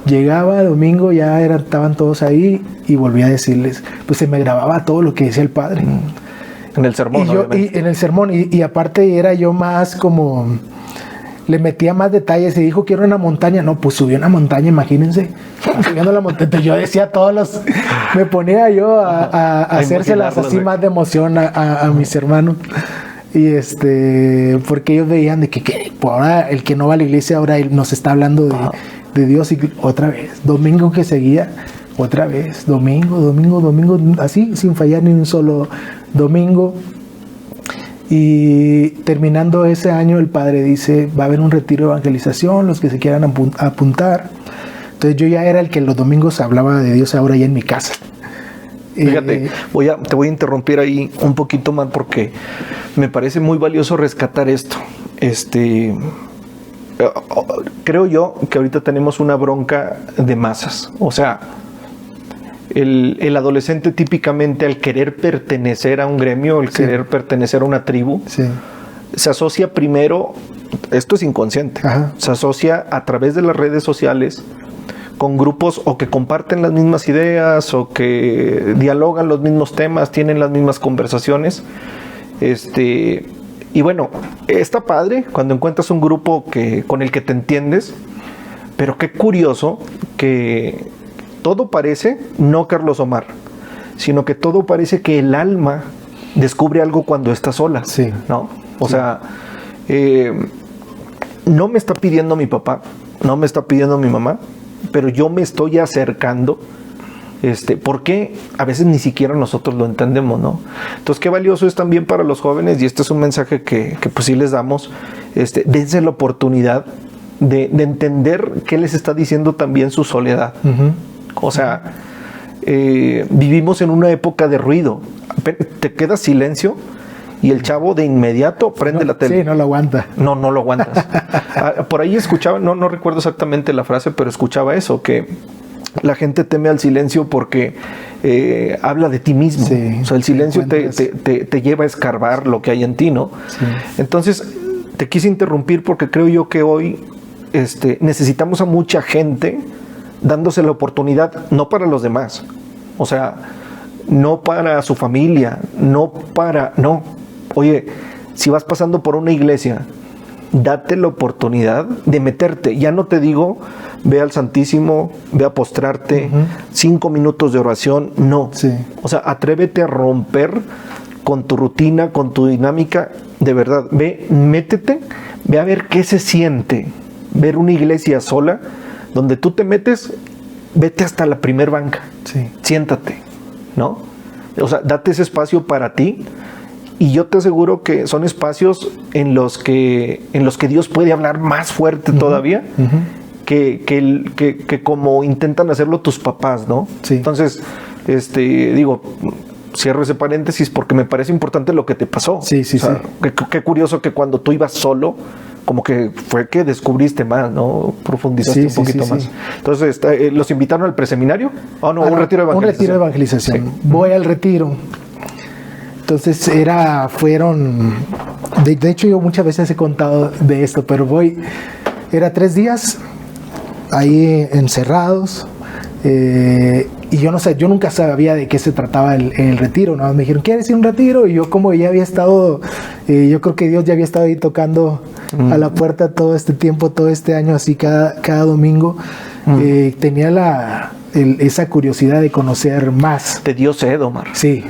Llegaba domingo, estaban todos ahí y volvía a decirles, pues se me grababa todo lo que decía el padre. En el sermón, y en el sermón, y aparte era yo más como, le metía más detalles y dijo que era una montaña. No, pues subió una montaña, imagínense, subiendo la montaña. Yo decía me ponía yo a hacérselas así más de emoción a mis hermanos. Y porque ellos veían de que ahora el que no va a la iglesia, ahora él nos está hablando de Dios, y otra vez, domingo que seguía, otra vez, domingo, así, sin fallar ni un solo domingo. Y terminando ese año, el padre dice, va a haber un retiro de evangelización, los que se quieran apuntar. Entonces yo ya era el que los domingos hablaba de Dios ahora ya en mi casa. Fíjate, te voy a interrumpir ahí un poquito más porque me parece muy valioso rescatar esto. Creo yo que ahorita tenemos una bronca de masas. O sea, el adolescente típicamente, al querer pertenecer a un gremio, al querer pertenecer a una tribu, se asocia primero, esto es inconsciente, se asocia a través de las redes sociales con grupos o que comparten las mismas ideas o que dialogan los mismos temas, tienen las mismas conversaciones. Y bueno, está padre cuando encuentras un grupo con el que te entiendes, pero qué curioso que todo parece, no Carlos Omar, sino que todo parece que el alma descubre algo cuando está sola, ¿no? O sea, no me está pidiendo mi papá, no me está pidiendo mi mamá, pero yo me estoy acercando, porque a veces ni siquiera nosotros lo entendemos, ¿no? Entonces, qué valioso es también para los jóvenes, y este es un mensaje que pues sí les damos, dense la oportunidad de entender qué les está diciendo también su soledad. O sea, vivimos en una época de ruido, te queda silencio y el chavo de inmediato prende la tele. Sí, no lo aguanta. No lo aguantas. Por ahí escuchaba, no recuerdo exactamente la frase, pero escuchaba eso, que la gente teme al silencio porque habla de ti mismo. O sea, el silencio te lleva a escarbar lo que hay en ti, ¿no? Entonces, te quise interrumpir porque creo yo que hoy necesitamos a mucha gente dándose la oportunidad, no para los demás, o sea, no para su familia, no. Oye, si vas pasando por una iglesia, date la oportunidad de meterte. Ya no te digo, ve al Santísimo, ve a postrarte, 5 minutos de oración, no. O sea, atrévete a romper con tu rutina, con tu dinámica, de verdad. Métete, ve a ver qué se siente ver una iglesia sola, donde tú te metes, vete hasta la primer banca, siéntate, ¿no? O sea, date ese espacio para ti. Y yo te aseguro que son espacios en los que Dios puede hablar más fuerte todavía que como intentan hacerlo tus papás, ¿no? Entonces, digo, cierro ese paréntesis porque me parece importante lo que te pasó. Qué curioso que cuando tú ibas solo, como que fue que descubriste más, ¿no? Profundizaste un poquito más. Entonces, ¿los invitaron al preseminario? Un retiro de evangelización. Un retiro de evangelización. Voy al retiro. Entonces de hecho yo muchas veces he contado de esto, pero era 3 días ahí encerrados, y yo no sé, yo nunca sabía de qué se trataba el retiro, ¿no? Me dijeron, ¿quieres ir a un retiro? Y yo como ya había estado, yo creo que Dios ya había estado ahí tocando a la puerta todo este tiempo, todo este año, así cada domingo, tenía esa curiosidad de conocer más. ¿Te dio sed, Omar? Sí.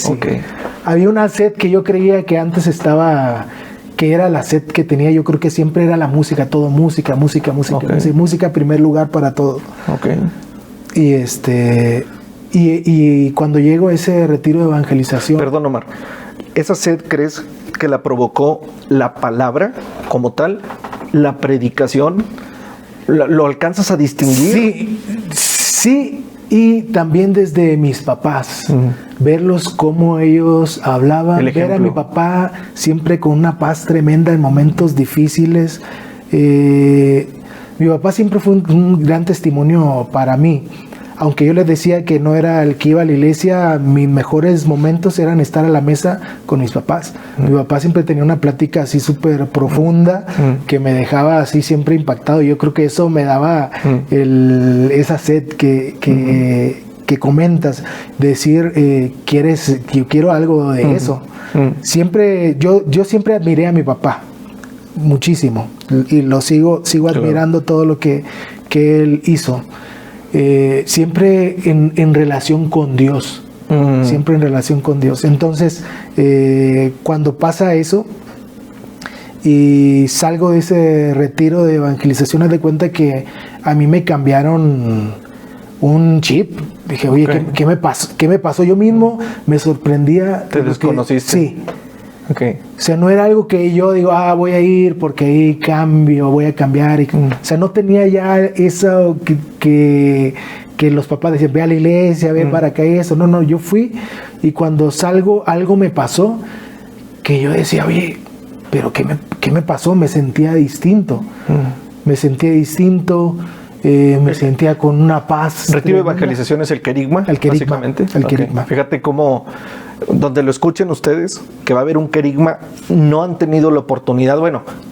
Okay. Había una sed que yo creía que antes que era la sed que tenía, yo creo que siempre era la música, todo música, música primer lugar para todo. Y cuando llego a ese retiro de evangelización... Perdón, Omar, ¿esa sed crees que la provocó la palabra como tal, la predicación? ¿Lo alcanzas a distinguir? Sí, y también desde mis papás, verlos cómo ellos hablaban, ver a mi papá siempre con una paz tremenda en momentos difíciles. Mi papá siempre fue un gran testimonio para mí. aunque yo les decía que no era el que iba a la iglesia, mis mejores momentos eran estar a la mesa con mis papás. Mi papá siempre tenía una plática así súper profunda que me dejaba así siempre impactado. Yo creo que eso me daba esa sed que comentas, decir, yo quiero algo de eso. Siempre, yo siempre admiré a mi papá muchísimo y lo sigo admirando todo lo que él hizo. Siempre en relación con Dios. Siempre en relación con Dios. Entonces, cuando pasa eso y salgo de ese retiro de evangelización, haz de cuenta que a mí me cambiaron un chip. Dije, oye, okay. ¿Qué me pasó? Yo mismo me sorprendía. ¿Te desconociste? Sí. Okay. O sea, no era algo que yo digo, voy a ir porque ahí cambio, voy a cambiar. O sea, no tenía ya eso que los papás decían, ve a la iglesia, ve para acá eso. No, yo fui y cuando salgo algo me pasó que yo decía, oye, pero ¿qué me pasó? Me sentía distinto. Me sentía distinto. Me sentía con una paz. Retiro de evangelización es el querigma, básicamente. El querigma. Fíjate cómo, donde lo escuchen ustedes, que va a haber un querigma, no han tenido la oportunidad,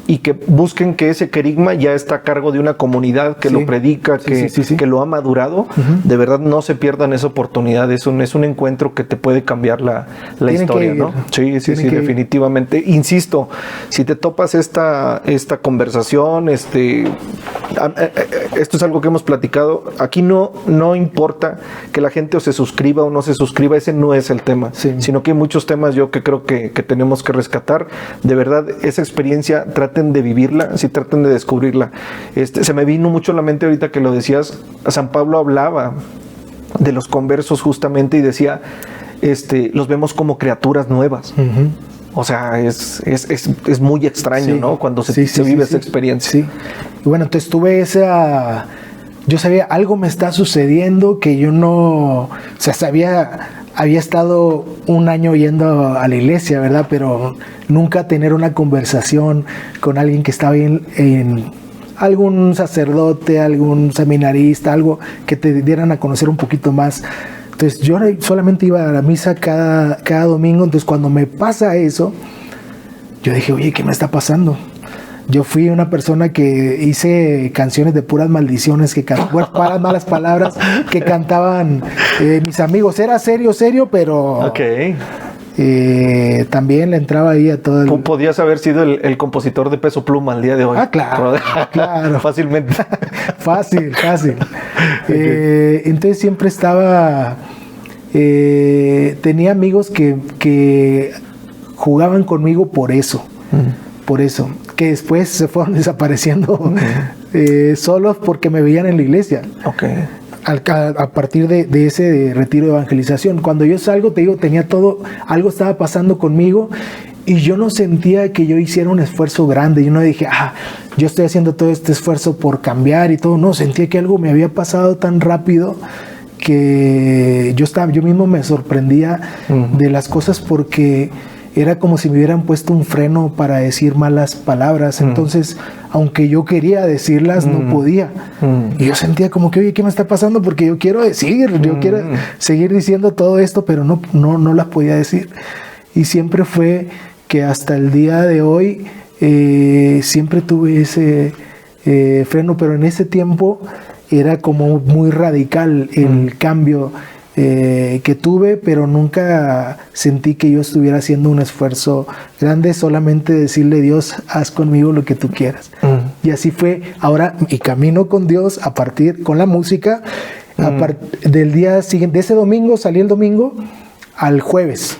y que busquen que ese querigma ya está a cargo de una comunidad que lo predica, que lo ha madurado. De verdad, no se pierdan esa oportunidad. Es un encuentro que te puede cambiar la historia, ¿no? Sí, definitivamente. Insisto, si te topas esta conversación, esto es algo que hemos platicado. Aquí no importa que la gente o se suscriba o no se suscriba, ese no es el tema, sino que hay muchos temas yo que creo que tenemos que rescatar. De verdad, esa experiencia traten de vivirla, traten de descubrirla. Se me vino mucho a la mente ahorita que lo decías. San Pablo hablaba de los conversos justamente y decía, los vemos como criaturas nuevas. O sea, es muy extraño, ¿no? Cuando se vive esa experiencia. Sí. Y bueno, entonces tuve yo sabía, algo me está sucediendo que yo no, había estado un año yendo a la iglesia, ¿verdad? Pero nunca tener una conversación con alguien que estaba en algún sacerdote, algún seminarista, algo que te dieran a conocer un poquito más. Entonces yo solamente iba a la misa cada domingo. Entonces cuando me pasa eso, yo dije, oye, ¿qué me está pasando? Yo fui una persona que hice canciones de puras maldiciones, para malas palabras que cantaban mis amigos. Era serio, pero también le entraba ahí a todo el... Podías haber sido el compositor de Peso Pluma al día de hoy. Claro. Fácilmente. Fácil. Entonces siempre estaba... tenía amigos que jugaban conmigo por eso. Por eso, que después se fueron desapareciendo solos porque me veían en la iglesia. A partir de ese retiro de evangelización. Cuando yo salgo, te digo, tenía todo, algo estaba pasando conmigo y yo no sentía que yo hiciera un esfuerzo grande. Yo no dije, yo estoy haciendo todo este esfuerzo por cambiar y todo. No, sentía que algo me había pasado tan rápido que yo mismo me sorprendía de las cosas porque era como si me hubieran puesto un freno para decir malas palabras. Entonces, aunque yo quería decirlas, no podía. Y yo sentía como que, oye, ¿qué me está pasando? Porque yo quiero yo quiero seguir diciendo todo esto, pero no las podía decir. Y siempre fue que hasta el día de hoy siempre tuve ese freno, pero en ese tiempo era como muy radical el cambio que tuve, pero nunca sentí que yo estuviera haciendo un esfuerzo grande, solamente decirle, Dios, haz conmigo lo que tú quieras. Y así fue. Ahora mi camino con Dios, a partir con la música, del día siguiente, de ese domingo, salí el domingo al jueves.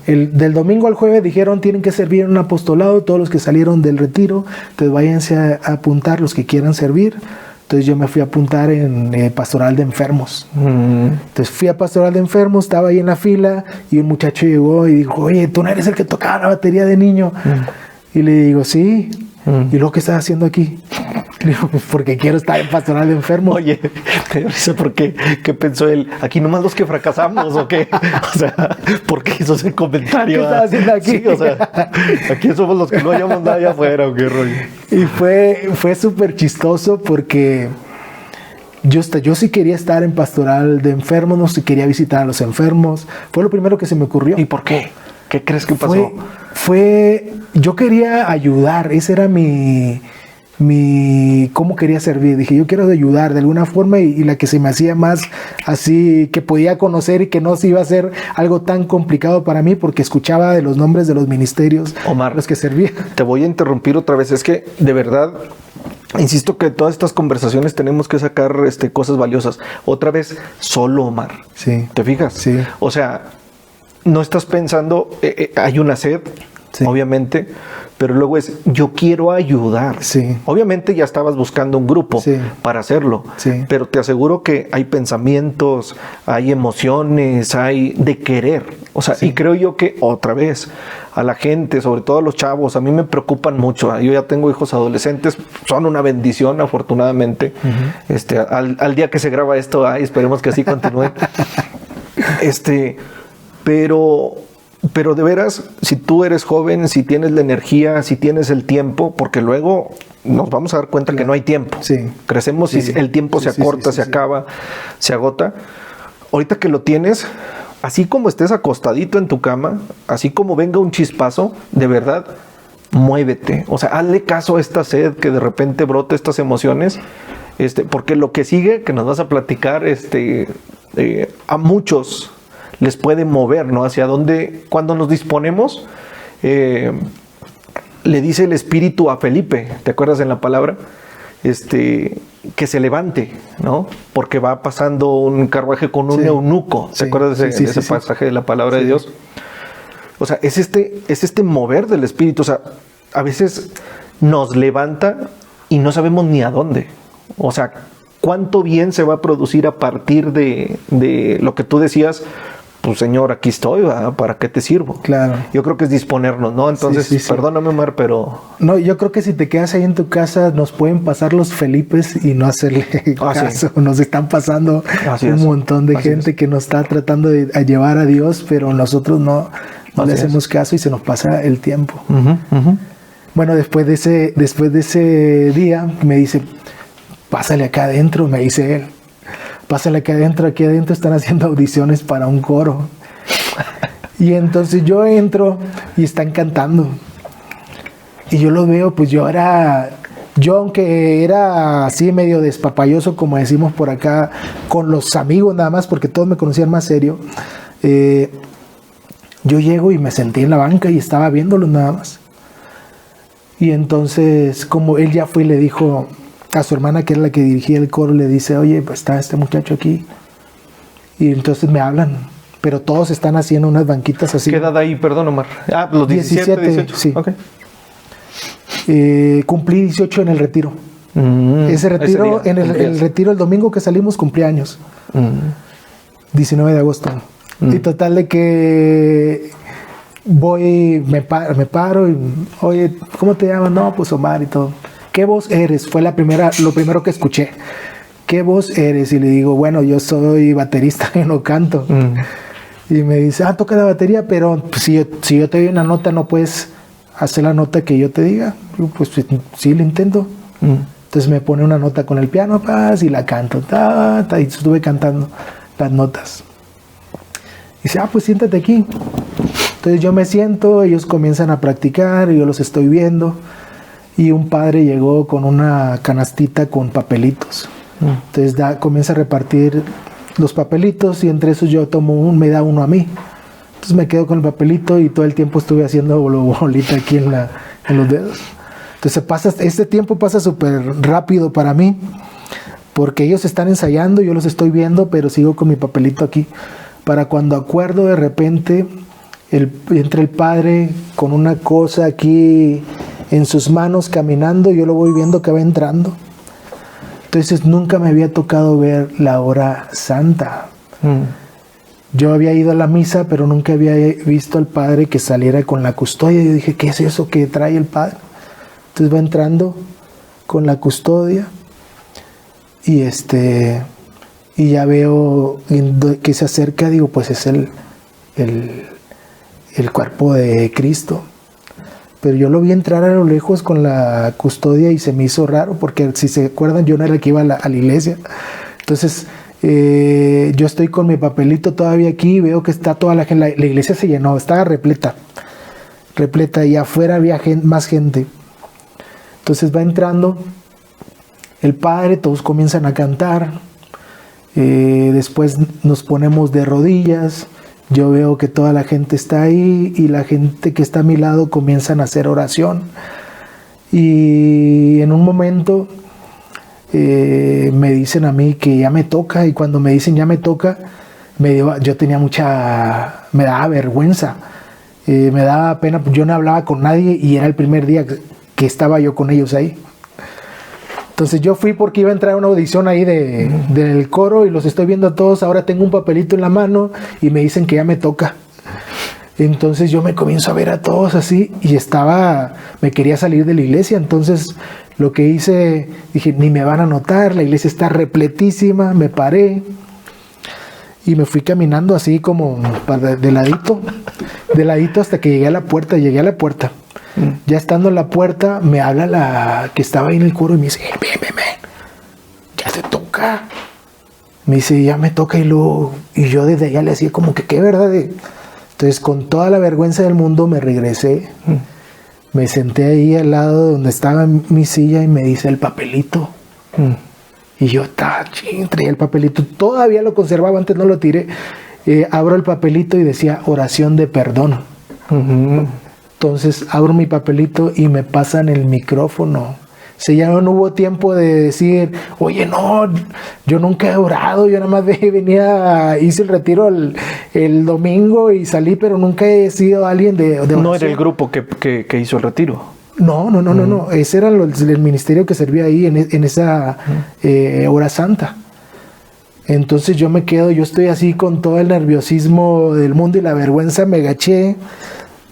Del domingo al jueves dijeron, tienen que servir en un apostolado todos los que salieron del retiro, entonces váyanse a apuntar los que quieran servir. Entonces yo me fui a apuntar en pastoral de enfermos. Entonces fui a pastoral de enfermos, estaba ahí en la fila y un muchacho llegó y dijo, oye, ¿tú no eres el que tocaba la batería de niño? Y le digo, sí. ¿Y luego qué estás haciendo aquí? Le digo, porque quiero estar en pastoral de enfermos. Oye, no sé por qué. ¿Qué pensó él? ¿Aquí nomás los que fracasamos o qué? O sea, ¿por qué hizo ese comentario? ¿Qué estás haciendo aquí? Sí, o sea, aquí somos los que no hallamos nada allá afuera, ¿o qué rollo? Y fue súper chistoso porque yo sí quería estar en pastoral de enfermos, no sí quería visitar a los enfermos. Fue lo primero que se me ocurrió. ¿Y por qué? ¿Qué crees que pasó? Yo quería ayudar, ese era cómo quería servir. Dije, yo quiero ayudar de alguna forma y la que se me hacía más así, que podía conocer y que no se iba a ser algo tan complicado para mí porque escuchaba de los nombres de los ministerios, Omar, los que servía. Te voy a interrumpir otra vez, es que de verdad, insisto que de todas estas conversaciones tenemos que sacar cosas valiosas. Otra vez, solo Omar. Sí. ¿Te fijas? Sí. O sea, no estás pensando, hay una sed, sí, obviamente, pero luego es, yo quiero ayudar. Sí. Obviamente ya estabas buscando un grupo, sí, para hacerlo, sí, pero te aseguro que hay pensamientos, hay emociones, hay de querer. O sea, sí, y creo yo que otra vez a la gente, sobre todo a los chavos, a mí me preocupan mucho. Yo ya tengo hijos adolescentes, son una bendición, afortunadamente. Al día que se graba esto, esperemos que así continúe. Pero de veras, si tú eres joven, si tienes la energía, si tienes el tiempo, porque luego nos vamos a dar cuenta que no hay tiempo. Sí. Crecemos y el tiempo se acorta, se acaba, se agota. Ahorita que lo tienes, así como estés acostadito en tu cama, así como venga un chispazo, de verdad, muévete. O sea, hazle caso a esta sed que de repente brota, estas emociones, porque lo que sigue, que nos vas a platicar, a muchos les puede mover, ¿no? Hacia dónde, cuando nos disponemos, le dice el Espíritu a Felipe, ¿te acuerdas en la palabra? Que se levante, ¿no? Porque va pasando un carruaje con un eunuco, ¿te acuerdas de ese pasaje de la palabra de Dios? O sea, es este mover del Espíritu. O sea, a veces nos levanta y no sabemos ni a dónde. O sea, cuánto bien se va a producir a partir de lo que tú decías. Pues Señor, aquí estoy, ¿verdad? ¿Para qué te sirvo? Claro. Yo creo que es disponernos, ¿no? Entonces, perdóname, Omar, pero... No, yo creo que si te quedas ahí en tu casa, nos pueden pasar los Felipes y no hacerle caso. Sí. Nos están pasando montón de gente que nos está tratando de llevar a Dios, pero nosotros no le hacemos caso y se nos pasa el tiempo. Bueno, después de ese día, me dice, pásale acá adentro, me dice él. Pásale aquí adentro están haciendo audiciones para un coro. Y entonces yo entro y están cantando. Y yo lo veo, pues yo aunque era así medio despapayoso, como decimos por acá, con los amigos nada más, porque todos me conocían más serio, yo llego y me senté en la banca y estaba viéndolos nada más. Y entonces, como él ya fue y le dijo a su hermana, que era la que dirigía el coro, le dice, oye, pues está este muchacho aquí. Y entonces me hablan, pero todos están haciendo unas banquitas así. ¿Qué edad ahí, perdón, Omar? Los 17, 18. Sí. Okay. Cumplí 18 en el retiro. Ese retiro, el retiro el domingo que salimos, cumplí años. 19 de agosto. Y total de que voy, me paro y, oye, ¿cómo te llamas? No, pues Omar y todo. ¿Qué voz eres? Fue lo primero que escuché. ¿Qué voz eres? Y le digo, bueno, yo soy baterista, yo no canto. Y me dice, toca la batería, pero pues, si yo te doy una nota, ¿no puedes hacer la nota que yo te diga? Digo, pues sí, lo intento. Entonces me pone una nota con el piano, y la canto. Y estuve cantando las notas. Y dice, pues siéntate aquí. Entonces yo me siento, ellos comienzan a practicar, y yo los estoy viendo. Y un padre llegó con una canastita con papelitos. Entonces comienza a repartir los papelitos y entre esos yo tomo me da uno a mí. Entonces me quedo con el papelito y todo el tiempo estuve haciendo bolita aquí en los dedos. Entonces este tiempo pasa súper rápido para mí porque ellos están ensayando, yo los estoy viendo, pero sigo con mi papelito aquí. Para cuando acuerdo de repente, entra el padre con una cosa aquí en sus manos caminando, yo lo voy viendo que va entrando. Entonces nunca me había tocado ver la hora santa. Yo había ido a la misa, pero nunca había visto al padre que saliera con la custodia. Yo dije, ¿qué es eso que trae el padre? Entonces va entrando con la custodia y ya veo que se acerca, digo, pues es el cuerpo de Cristo. Pero yo lo vi entrar a lo lejos con la custodia y se me hizo raro porque si se acuerdan yo no era el que iba a la iglesia. Entonces, yo estoy con mi papelito todavía aquí, veo que está toda la gente, la iglesia se llenó, estaba repleta, y afuera había más gente. Entonces va entrando el padre, todos comienzan a cantar, después nos ponemos de rodillas, yo veo que toda la gente está ahí y la gente que está a mi lado comienzan a hacer oración. Y en un momento me dicen a mí que ya me toca, y cuando me dicen ya me toca, me daba vergüenza, me daba pena, yo no hablaba con nadie y era el primer día que estaba yo con ellos ahí. Entonces yo fui porque iba a entrar a una audición ahí del coro y los estoy viendo a todos, ahora tengo un papelito en la mano y me dicen que ya me toca. Entonces yo me comienzo a ver a todos así y me quería salir de la iglesia. Entonces lo que hice, dije, ni me van a notar, la iglesia está repletísima, me paré y me fui caminando así como de ladito hasta que llegué a la puerta. Ya estando en la puerta, me habla la que estaba ahí en el coro y me dice, ven, ya te toca. Me dice, ya me toca, y yo desde allá le hacía como que qué verdad. Entonces, con toda la vergüenza del mundo, me regresé. Me senté ahí al lado donde estaba mi silla y me dice el papelito. Y yo traía el papelito. Todavía lo conservaba, antes no lo tiré. Abro el papelito y decía oración de perdón. Entonces, abro mi papelito y me pasan el micrófono. Ya no hubo tiempo de decir, oye, no, yo nunca he orado, yo nada más hice el retiro el domingo y salí, pero nunca he sido alguien de oración. ¿No era el grupo que hizo el retiro? No. Ese era el ministerio que servía ahí en esa hora santa. Entonces yo estoy así con todo el nerviosismo del mundo y la vergüenza, me agaché,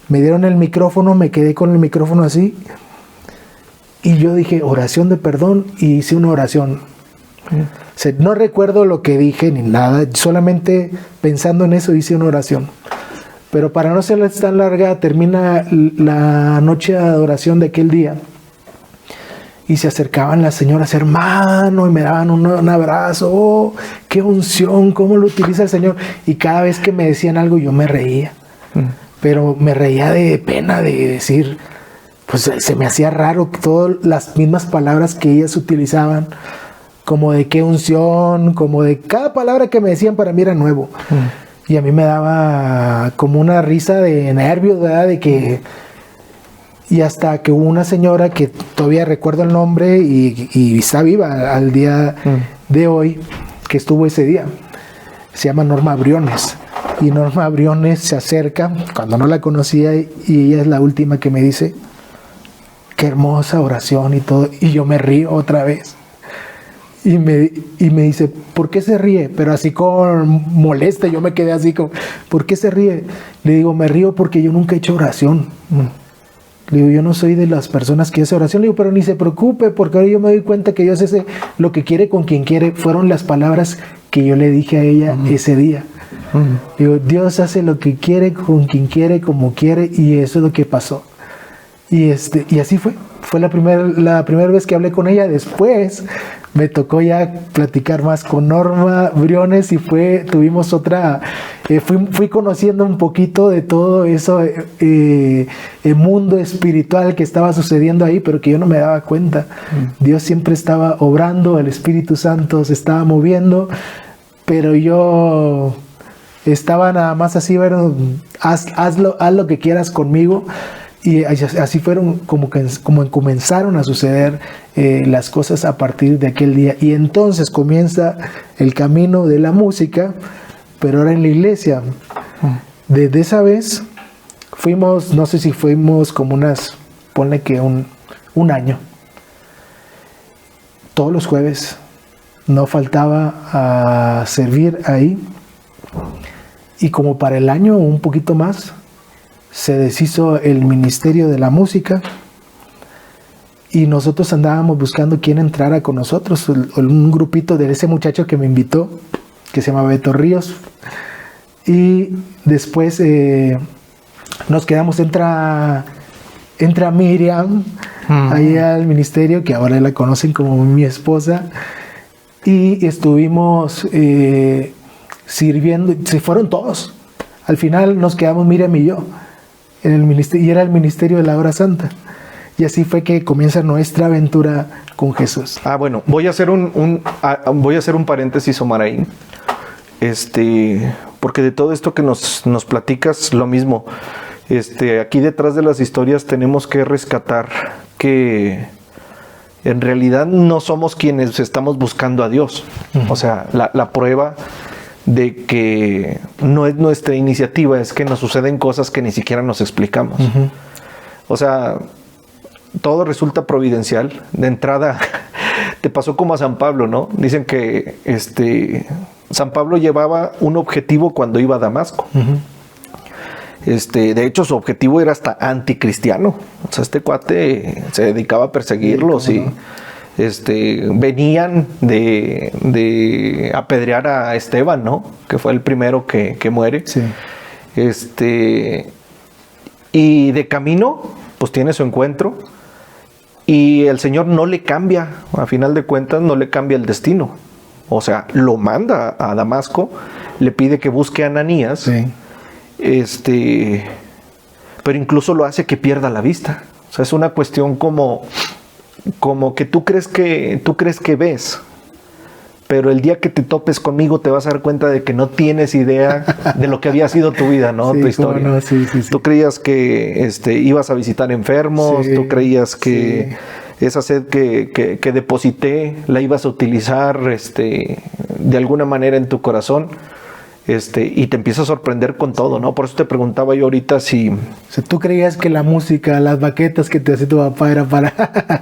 me dieron el micrófono, me quedé con el micrófono así. Y yo dije, oración de perdón, y hice una oración. No recuerdo lo que dije ni nada, solamente pensando en eso hice una oración. Pero para no ser tan larga, termina la noche de adoración de aquel día. Y se acercaban las señoras, hermano, y me daban un abrazo. Oh, qué unción, cómo lo utiliza el Señor. Y cada vez que me decían algo, yo me reía. Pero me reía de pena de decir... Pues se me hacía raro todas las mismas palabras que ellas utilizaban, como de qué unción, como de cada palabra que me decían para mí era nuevo. Y a mí me daba como una risa de nervios, ¿verdad? Y hasta que hubo una señora que todavía recuerdo el nombre y está viva al día de hoy, que estuvo ese día. Se llama Norma Briones. Y Norma Briones se acerca, cuando no la conocía, y ella es la última que me dice... Qué hermosa oración y todo. Y yo me río otra vez. Y me dice, ¿por qué se ríe? Pero así con molesta, yo me quedé así como, ¿por qué se ríe? Le digo, me río porque yo nunca he hecho oración. Le digo, yo no soy de las personas que hace oración. Le digo, pero ni se preocupe, porque ahora yo me doy cuenta que Dios hace lo que quiere con quien quiere. Fueron las palabras que yo le dije a ella ese día. Digo, Dios hace lo que quiere con quien quiere, como quiere, y eso es lo que pasó. Y así fue la primera vez que hablé con ella. Después me tocó ya platicar más con Norma Briones y tuvimos otra, fui conociendo un poquito de todo eso, el mundo espiritual que estaba sucediendo ahí, pero que yo no me daba cuenta. Dios siempre estaba obrando, el Espíritu Santo se estaba moviendo, pero yo estaba nada más así, bueno, haz lo que quieras conmigo. Y así fueron como comenzaron a suceder las cosas a partir de aquel día. Y entonces comienza el camino de la música, pero ahora en la iglesia. Desde esa vez fuimos, no sé si fuimos como ponle que un año. Todos los jueves no faltaba a servir ahí. Y como para el año o un poquito más, se deshizo el ministerio de la música y nosotros andábamos buscando quién entrara con nosotros, un grupito de ese muchacho que me invitó, que se llama Beto Ríos, y después nos quedamos, entra Miriam ahí al ministerio, que ahora la conocen como mi esposa, y estuvimos sirviendo, se fueron todos. Al final nos quedamos Miriam y yo en el ministerio, y era el ministerio de la hora santa. Y así fue que comienza nuestra aventura con Jesús. Bueno, voy a hacer un paréntesis, Omar, ahí. Porque de todo esto que nos platicas, lo mismo. Aquí detrás de las historias tenemos que rescatar que en realidad no somos quienes estamos buscando a Dios. O sea, la prueba de que no es nuestra iniciativa, es que nos suceden cosas que ni siquiera nos explicamos. O sea, todo resulta providencial. De entrada, te pasó como a San Pablo, ¿no? Dicen que San Pablo llevaba un objetivo cuando iba a Damasco. De hecho, su objetivo era hasta anticristiano. O sea, este cuate se dedicaba a perseguirlos, sí, y venían de apedrear a Esteban, ¿no? Que fue el primero que muere. Sí. Y de camino, pues tiene su encuentro. Y el Señor no le cambia, a final de cuentas, no le cambia el destino. O sea, lo manda a Damasco, le pide que busque a Ananías, Sí. Pero incluso lo hace que pierda la vista. O sea, es una cuestión como que tú crees que ves, pero el día que te topes conmigo te vas a dar cuenta de que no tienes idea de lo que había sido tu vida, ¿no? Sí, tu historia. no, sí. Tú creías que ibas a visitar enfermos, Sí, tú creías que esa sed que deposité la ibas a utilizar de alguna manera en tu corazón. Y te empieza a sorprender con todo, ¿no? Por eso te preguntaba yo ahorita si... O sea, tú creías que la música, las baquetas que te hacía tu papá era para...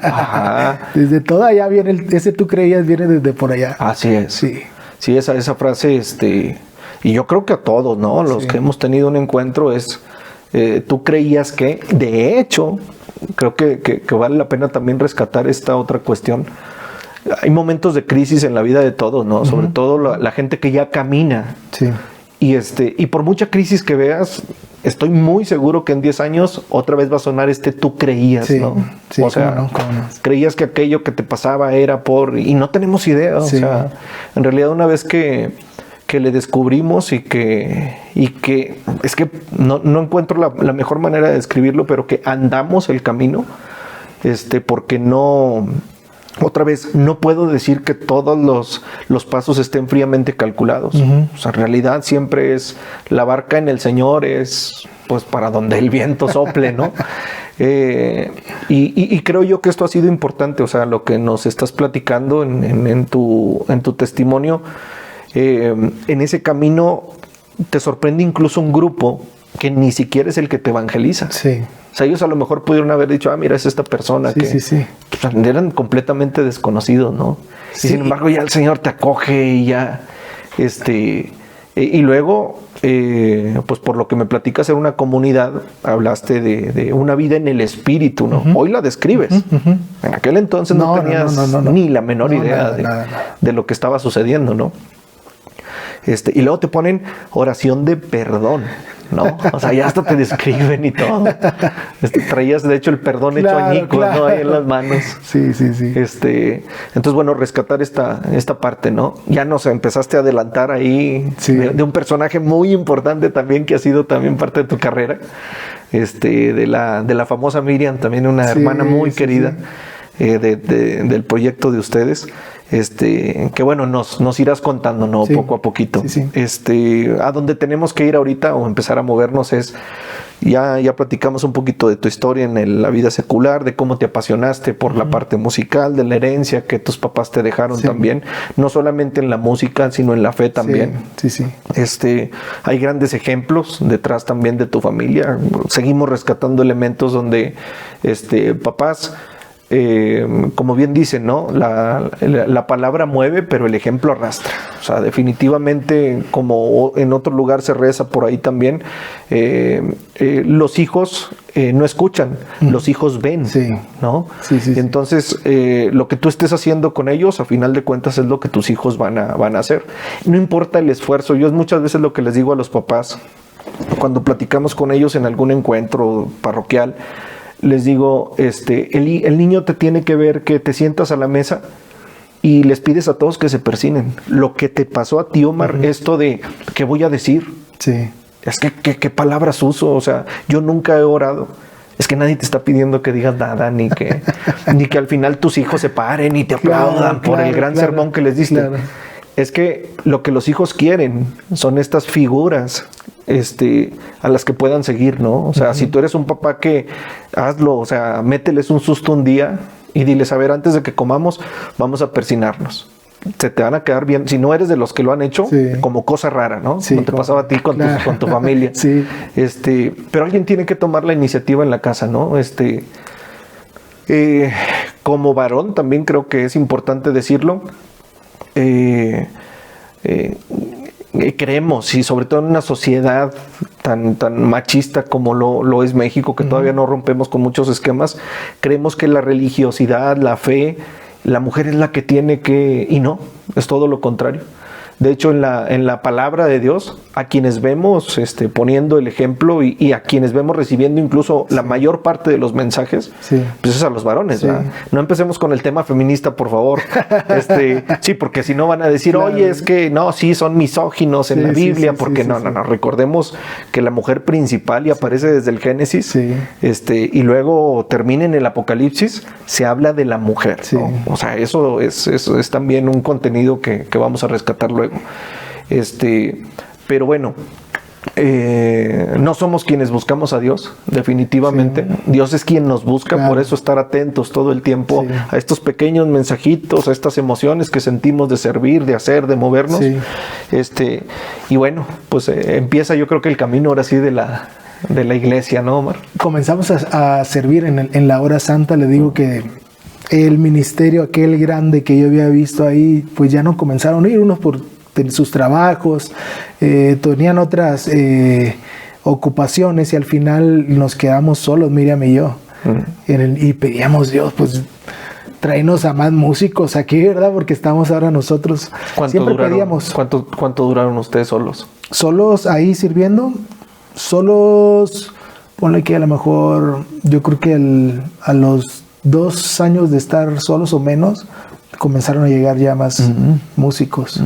Ajá. Desde todo allá viene, ese tú creías viene desde por allá. Así es. Sí. Sí, esa frase, y yo creo que a todos, ¿no? Los que hemos tenido un encuentro es... tú creías que, de hecho, creo que vale la pena también rescatar esta otra cuestión. Hay momentos de crisis en la vida de todos, ¿no? Sobre todo la gente que ya camina. Sí. Y por mucha crisis que veas, estoy muy seguro que en 10 años otra vez va a sonar tú creías, Sí, ¿no? sí, o sea, cómo no. creías que aquello que te pasaba era y no tenemos idea. Sí. O sea, en realidad una vez que le descubrimos y que es que no encuentro la mejor manera de describirlo, pero que andamos el camino, porque no... Otra vez, no puedo decir que todos los pasos estén fríamente calculados. O sea, en realidad siempre es la barca en el Señor, es pues para donde el viento sople, ¿no? Y creo yo que esto ha sido importante. O sea, lo que nos estás platicando en tu testimonio, en ese camino te sorprende incluso un grupo que ni siquiera es el que te evangeliza. Sí. O sea, ellos a lo mejor pudieron haber dicho, mira, es esta persona que pues, eran completamente desconocidos, ¿no? Sí. Y sin embargo ya el Señor te acoge y ya, y luego, pues por lo que me platicas, era una comunidad, hablaste de una vida en el espíritu, ¿no? Hoy la describes. En aquel entonces no tenías ni la menor idea de lo que estaba sucediendo, ¿no? Y luego te ponen oración de perdón, ¿no? O sea, ya hasta te describen y todo. Traías, de hecho, el perdón hecho añicos, ¿no? Ahí en las manos. Sí. Entonces, bueno, rescatar esta parte, ¿no? Ya nos empezaste a adelantar ahí de un personaje muy importante también, que ha sido también parte de tu carrera. De la famosa Miriam, también una hermana muy querida. Del proyecto de ustedes, que bueno, nos irás contando, ¿no? Poco a poquito. A donde tenemos que ir ahorita o empezar a movernos es, ya platicamos un poquito de tu historia en la vida secular, de cómo te apasionaste por la parte musical, de la herencia que tus papás te dejaron también, no solamente en la música, sino en la fe también. Sí. Hay grandes ejemplos detrás también de tu familia. Seguimos rescatando elementos donde, papás, como bien dicen, ¿no? La palabra mueve, pero el ejemplo arrastra. O sea, definitivamente, como en otro lugar se reza por ahí también, los hijos no escuchan, los hijos ven, ¿no? Sí. Entonces, lo que tú estés haciendo con ellos, a final de cuentas, es lo que tus hijos van a hacer. No importa el esfuerzo. Yo muchas veces lo que les digo a los papás, cuando platicamos con ellos en algún encuentro parroquial, les digo, el niño te tiene que ver que te sientas a la mesa y les pides a todos que se persinen. Lo que te pasó a ti, Omar, esto de ¿qué voy a decir? Sí. Es que ¿qué palabras uso? O sea, yo nunca he orado. Es que nadie te está pidiendo que digas nada, ni que al final tus hijos se paren y te aplaudan por el gran sermón que les diste. Claro. Es que lo que los hijos quieren son estas figuras a las que puedan seguir, ¿no? O sea, si tú eres un papá, que hazlo, o sea, mételes un susto un día y diles, a ver, antes de que comamos, vamos a persinarnos. Se te van a quedar bien, si no eres de los que lo han hecho, como cosa rara, ¿no? Sí, como te pasaba a ti con tu familia. Sí. Pero alguien tiene que tomar la iniciativa en la casa, ¿no? Como varón, también creo que es importante decirlo. Creemos, y sobre todo en una sociedad tan machista como lo es México, que todavía no rompemos con muchos esquemas, creemos que la religiosidad, la fe, la mujer es la que tiene que, y no, es todo lo contrario. De hecho, en la palabra de Dios, a quienes vemos poniendo el ejemplo y a quienes vemos recibiendo incluso la mayor parte de los mensajes, pues es a los varones, ¿verdad? No empecemos con el tema feminista, por favor. Sí, porque si no van a decir, claro, oye, es que no, sí, son misóginos en la Biblia, porque no. Recordemos que la mujer principal, y aparece desde el Génesis, y luego termina en el Apocalipsis, se habla de la mujer, ¿no? O sea, eso es también un contenido que vamos a rescatar luego. Pero bueno, no somos quienes buscamos a Dios, definitivamente. Dios es quien nos busca, claro. Por eso estar atentos todo el tiempo a estos pequeños mensajitos, a estas emociones que sentimos de servir, de hacer, de movernos. Y bueno, pues empieza, yo creo que el camino ahora sí de la iglesia, ¿no, Omar? Comenzamos a servir en la hora santa. Le digo que el ministerio aquel grande que yo había visto ahí, pues ya no comenzaron a ir, unos por sus trabajos, tenían otras ocupaciones, y al final nos quedamos solos, Miriam y yo, y pedíamos, Dios, pues tráenos a más músicos aquí, ¿verdad? Porque estamos ahora nosotros. Pedíamos. ¿Cuánto duraron ustedes solos? Solos ahí sirviendo, ponle que a lo mejor, yo creo que a los 2 años de estar solos o menos, comenzaron a llegar ya más músicos.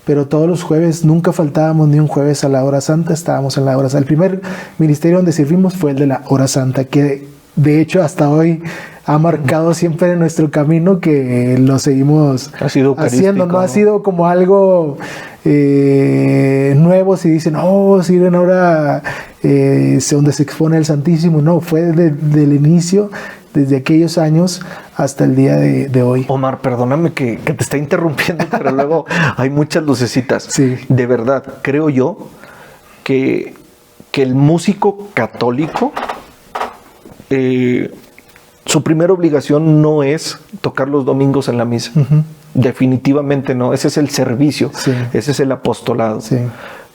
Pero todos los jueves, nunca faltábamos ni un jueves a la hora santa, estábamos en la hora santa. El primer ministerio donde servimos fue el de la hora santa, que de hecho hasta hoy ha marcado siempre nuestro camino, que lo seguimos haciendo. No ha sido como algo nuevo, si dicen, sirven ahora donde se expone el Santísimo. No, fue desde el inicio, desde aquellos años hasta el día de hoy. Omar, perdóname que te está interrumpiendo, pero luego hay muchas lucecitas. Sí. De verdad, creo yo que el músico católico, su primera obligación no es tocar los domingos en la misa. Definitivamente no. Ese es el servicio, ese es el apostolado.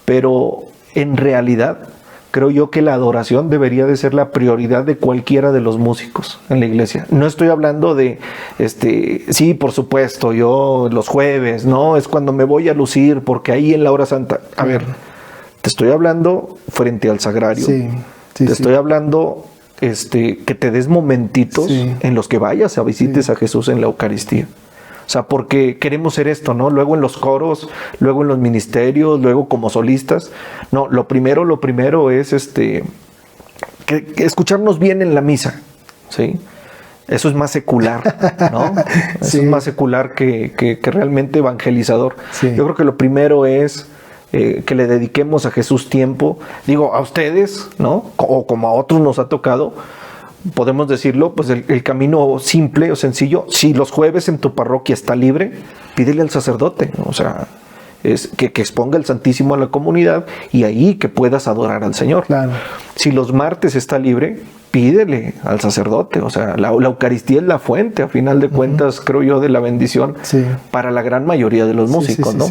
Pero en realidad, creo yo que la adoración debería de ser la prioridad de cualquiera de los músicos en la iglesia. No estoy hablando de, sí, por supuesto, yo los jueves, ¿no? Es cuando me voy a lucir, porque ahí en la hora santa. A ver, te estoy hablando frente al sagrario. Te estoy hablando que te des momentitos en los que vayas a visites a Jesús en la Eucaristía. O sea, porque queremos ser esto, ¿no? Luego en los coros, luego en los ministerios, luego como solistas. No, lo primero es que escucharnos bien en la misa, ¿sí? Eso es más secular, ¿no? Eso es más secular que realmente evangelizador. Yo creo que lo primero es que le dediquemos a Jesús tiempo. Digo, a ustedes, ¿no? O como a otros nos ha tocado, podemos decirlo, pues el camino simple o sencillo. Si los jueves en tu parroquia está libre, pídele al sacerdote, ¿no? O sea, es que exponga el Santísimo a la comunidad y ahí que puedas adorar al Señor. Claro. Si los martes está libre, pídele al sacerdote. O sea, la Eucaristía es la fuente, a final de cuentas, creo yo, de la bendición para la gran mayoría de los músicos, ¿no?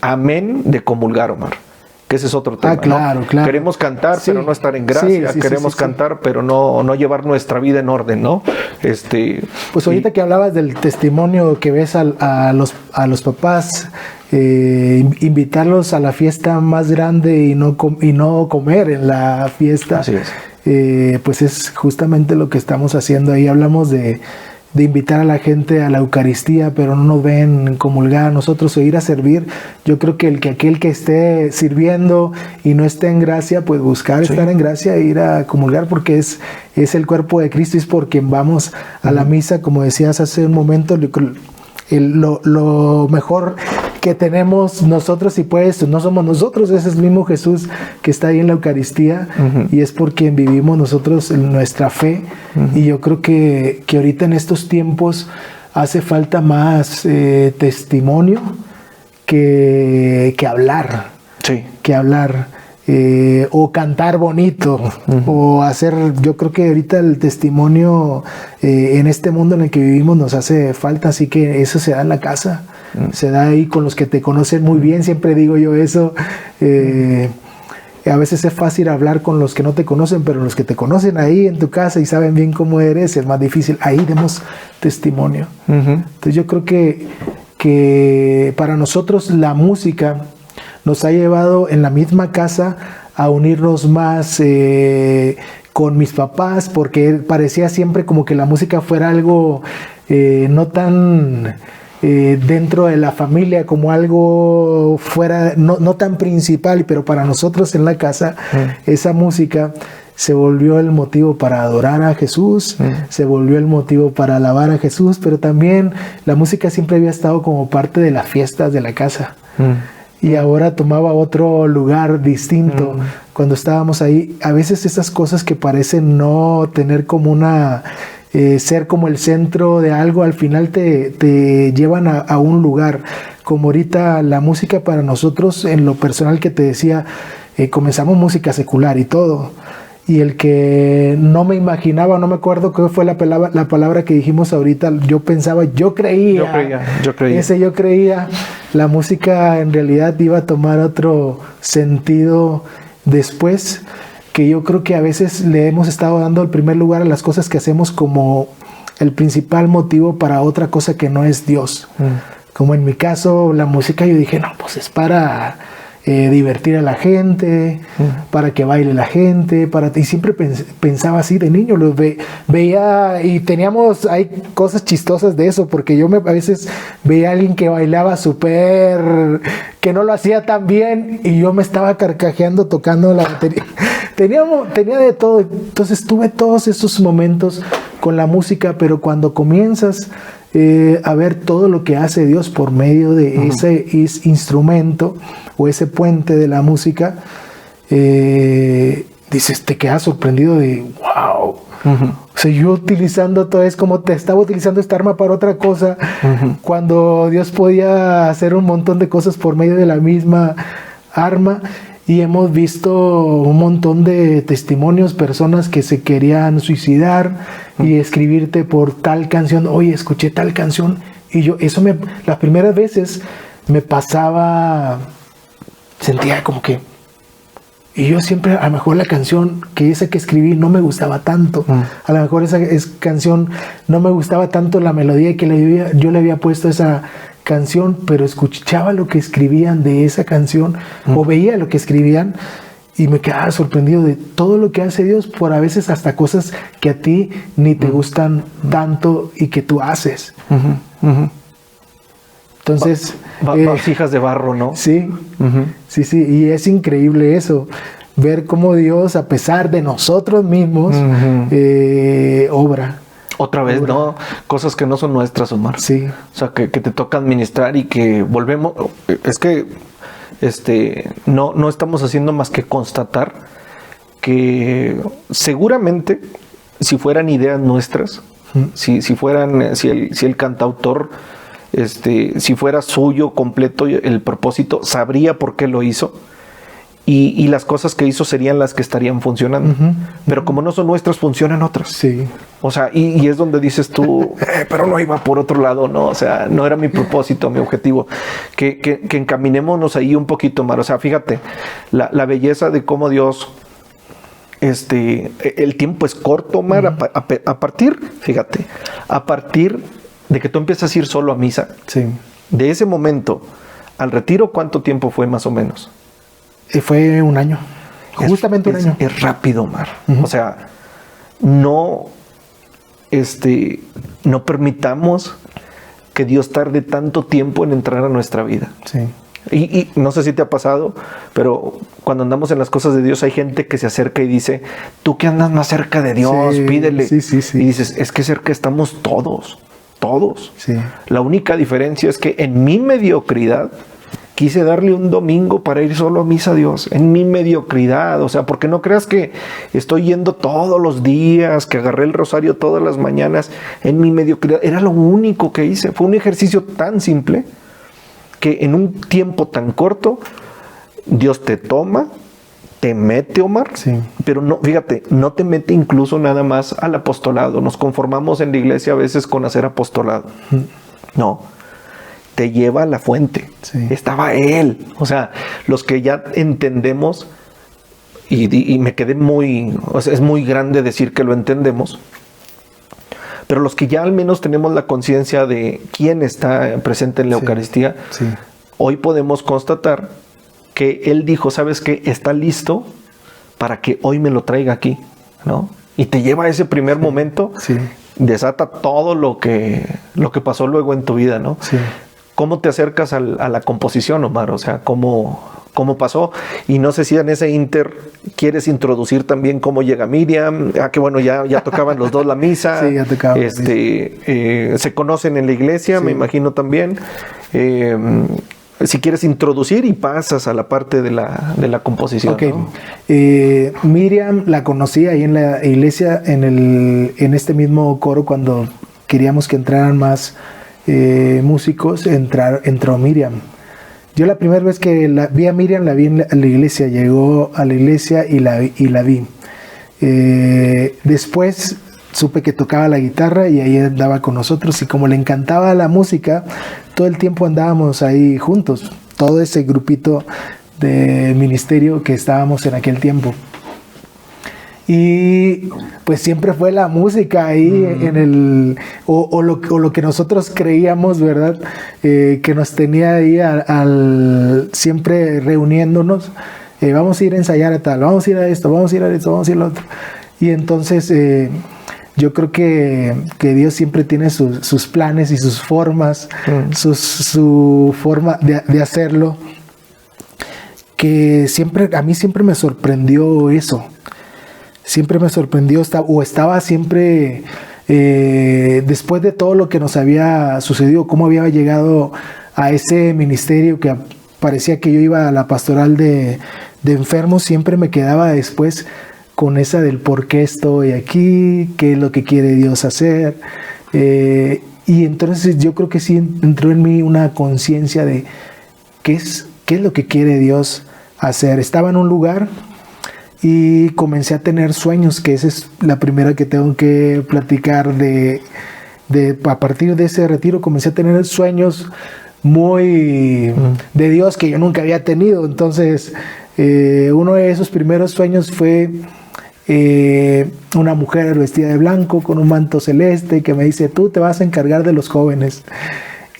Amén de comulgar, Omar. Que ese es otro tema, claro. Queremos cantar, pero no estar en gracia. Queremos cantar, pero no llevar nuestra vida en orden, ¿no? Pues ahorita que hablabas del testimonio que ves a los papás, invitarlos a la fiesta más grande y no comer en la fiesta. Así es. Pues es justamente lo que estamos haciendo ahí. Hablamos de de invitar a la gente a la Eucaristía, pero no nos ven comulgar a nosotros o ir a servir. Yo creo que aquel que esté sirviendo y no esté en gracia, pues buscar estar en gracia e ir a comulgar, porque es el cuerpo de Cristo, es por quien vamos a la misa, como decías hace un momento. Lo mejor que tenemos nosotros, y pues no somos nosotros, es el mismo Jesús que está ahí en la Eucaristía, y es por quien vivimos nosotros nuestra fe. Y yo creo que ahorita en estos tiempos hace falta más testimonio que hablar, que hablar. O cantar bonito, o hacer, yo creo que ahorita el testimonio en este mundo en el que vivimos nos hace falta, así que eso se da en la casa, se da ahí con los que te conocen muy bien, siempre digo yo eso. A veces es fácil hablar con los que no te conocen, pero los que te conocen ahí en tu casa y saben bien cómo eres, es más difícil. Ahí demos testimonio. Entonces yo creo que para nosotros la música nos ha llevado en la misma casa a unirnos más con mis papás, porque parecía siempre como que la música fuera algo no tan dentro de la familia, como algo fuera, no tan principal, pero para nosotros en la casa esa música se volvió el motivo para adorar a Jesús, se volvió el motivo para alabar a Jesús, pero también la música siempre había estado como parte de las fiestas de la casa. Y ahora tomaba otro lugar distinto cuando estábamos ahí. A veces esas cosas que parecen no tener como ser como el centro de algo, al final te llevan a un lugar. Como ahorita la música para nosotros, en lo personal que te decía, comenzamos música secular y todo. Y el que no me imaginaba, no me acuerdo qué fue la palabra que dijimos ahorita, yo pensaba, yo creía. Yo creía, la música en realidad iba a tomar otro sentido después, que yo creo que a veces le hemos estado dando el primer lugar a las cosas que hacemos como el principal motivo para otra cosa que no es Dios. Como en mi caso, la música, yo dije, no, pues es para divertir a la gente, para que baile la gente, y siempre pensaba así de niño, veía, y hay cosas chistosas de eso, porque yo a veces veía a alguien que bailaba súper, que no lo hacía tan bien, y yo me estaba carcajeando tocando la batería. Tenía de todo. Entonces tuve todos esos momentos con la música, pero cuando comienzas a ver todo lo que hace Dios por medio de ese instrumento o ese puente de la música, dices, te quedas sorprendido de wow. O sea, yo utilizando todo, es como te estaba utilizando esta arma para otra cosa, cuando Dios podía hacer un montón de cosas por medio de la misma arma. Y hemos visto un montón de testimonios, personas que se querían suicidar y escribirte por tal canción. Oye, escuché tal canción. Y yo, las primeras veces me pasaba, sentía como que... Y yo siempre, a lo mejor la canción esa que escribí no me gustaba tanto. A lo mejor esa canción no me gustaba tanto la melodía que yo le había puesto a esa canción, pero escuchaba lo que escribían de esa canción o veía lo que escribían y me quedaba sorprendido de todo lo que hace Dios por a veces hasta cosas que a ti ni te gustan tanto y que tú haces. Entonces... vasijas de barro, ¿no? Sí, sí, y es increíble eso, ver cómo Dios, a pesar de nosotros mismos, obra. Otra vez, ¿no? Cosas que no son nuestras, Omar. Sí. O sea, que te toca administrar y que volvemos... Es que no estamos haciendo más que constatar que seguramente si fueran ideas nuestras, si el cantautor, si fuera suyo completo el propósito, sabría por qué lo hizo. Y las cosas que hizo serían las que estarían funcionando. Pero como no son nuestras, funcionan otras. Sí. O sea, y es donde dices tú, pero no iba por otro lado, ¿no? O sea, no era mi propósito, mi objetivo. Que encaminémonos ahí un poquito más. O sea, fíjate, la belleza de cómo Dios... el tiempo es corto, Omar. A partir de que tú empiezas a ir solo a misa, de ese momento al retiro, ¿cuánto tiempo fue más o menos? Fue un año, justamente un año. Es rápido, Omar. O sea, no no permitamos que Dios tarde tanto tiempo en entrar a nuestra vida. Sí. Y no sé si te ha pasado, pero cuando andamos en las cosas de Dios hay gente que se acerca y dice, tú que andas más cerca de Dios, Sí, pídele. sí. Y dices, es que cerca estamos todos. Sí. La única diferencia es que en mi mediocridad quise darle un domingo para ir solo a misa a Dios, en mi mediocridad, o sea, porque no creas que estoy yendo todos los días, que agarré el rosario todas las mañanas, en mi mediocridad, era lo único que hice, fue un ejercicio tan simple que en un tiempo tan corto, Dios te toma, te mete, Omar, Sí. pero no, fíjate, no te mete incluso nada más al apostolado, nos conformamos en la iglesia a veces con hacer apostolado, no, te lleva a la fuente. Sí. Estaba Él. O sea, los que ya entendemos, y me quedé muy... O sea, es muy grande decir que lo entendemos, pero los que ya al menos tenemos la conciencia de quién está presente en la Eucaristía, Sí. hoy podemos constatar que Él dijo, ¿sabes qué? Está listo para que hoy me lo traiga aquí, ¿no? Y te lleva a ese primer momento, Sí. desata todo lo que pasó luego en tu vida, ¿no? Sí. ¿Cómo te acercas a la composición, Omar? O sea, ¿cómo pasó? Y no sé si en ese inter quieres introducir también cómo llega Miriam. Que bueno, ya tocaban los dos la misa. Sí, ya tocaban. Se conocen en la iglesia, Sí. me imagino también. Si quieres introducir y pasas a la parte de la composición. Ok. ¿No? Miriam la conocí ahí en la iglesia, en este mismo coro, cuando queríamos que entraran más músicos, entró Miriam. Yo la primera vez que vi a Miriam, la vi en la iglesia, llegó a la iglesia y la vi. Después supe que tocaba la guitarra y ahí andaba con nosotros, y como le encantaba la música, todo el tiempo andábamos ahí juntos, todo ese grupito de ministerio que estábamos en aquel tiempo. Y pues siempre fue la música ahí o lo que nosotros creíamos, ¿verdad? Que nos tenía ahí siempre reuniéndonos. Vamos a ir a ensayar a tal, vamos a ir a esto, vamos a ir a esto, vamos a ir a lo otro. Y entonces yo creo que Dios siempre tiene sus planes y sus formas, su forma de hacerlo, que a mí siempre me sorprendió eso. Siempre me sorprendió, estaba siempre, después de todo lo que nos había sucedido, cómo había llegado a ese ministerio que parecía que yo iba a la pastoral de enfermos, siempre me quedaba después con esa del por qué estoy aquí, qué es lo que quiere Dios hacer. Y entonces yo creo que sí entró en mí una conciencia de qué es lo que quiere Dios hacer. Estaba en un lugar y comencé a tener sueños, que esa es la primera que tengo que platicar a partir de ese retiro. Comencé a tener sueños muy de Dios que yo nunca había tenido. Entonces uno de esos primeros sueños fue una mujer vestida de blanco con un manto celeste que me dice, tú te vas a encargar de los jóvenes.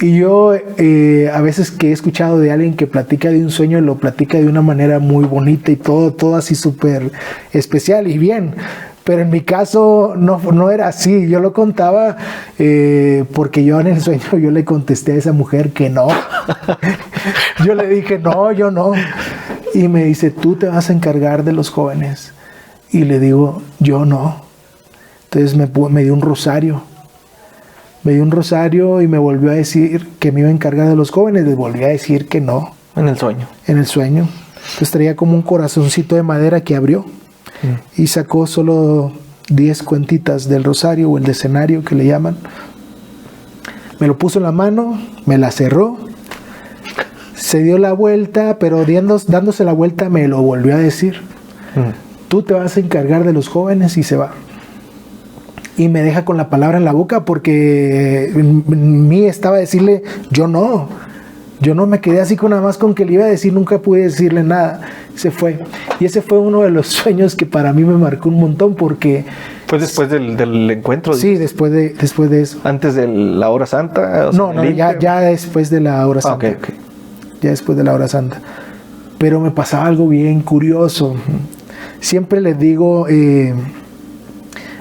Y yo a veces que he escuchado de alguien que platica de un sueño, lo platica de una manera muy bonita y todo así súper especial y bien. Pero en mi caso no era así. Yo lo contaba porque yo en el sueño yo le contesté a esa mujer que no. Yo le dije, no, yo no. Y me dice, tú te vas a encargar de los jóvenes. Y le digo, yo no. Entonces me dio un rosario. Me dio un rosario y me volvió a decir que me iba a encargar de los jóvenes. Les volví a decir que no. En el sueño. En el sueño. Entonces traía como un corazoncito de madera que abrió y sacó solo 10 cuentitas del rosario o el decenario que le llaman. Me lo puso en la mano, me la cerró, se dio la vuelta, pero dándose la vuelta me lo volvió a decir. Tú te vas a encargar de los jóvenes, y se va. Y me deja con la palabra en la boca porque en mí estaba decirle, yo no me quedé así nada más con que le iba a decir, nunca pude decirle nada. Se fue. Y ese fue uno de los sueños que para mí me marcó un montón porque... ¿Fue después del encuentro? Sí, después de eso. ¿Antes de la hora santa? O sea, No, ya después de la hora santa. Okay. Ya después de la hora santa. Pero me pasaba algo bien curioso. Siempre les digo...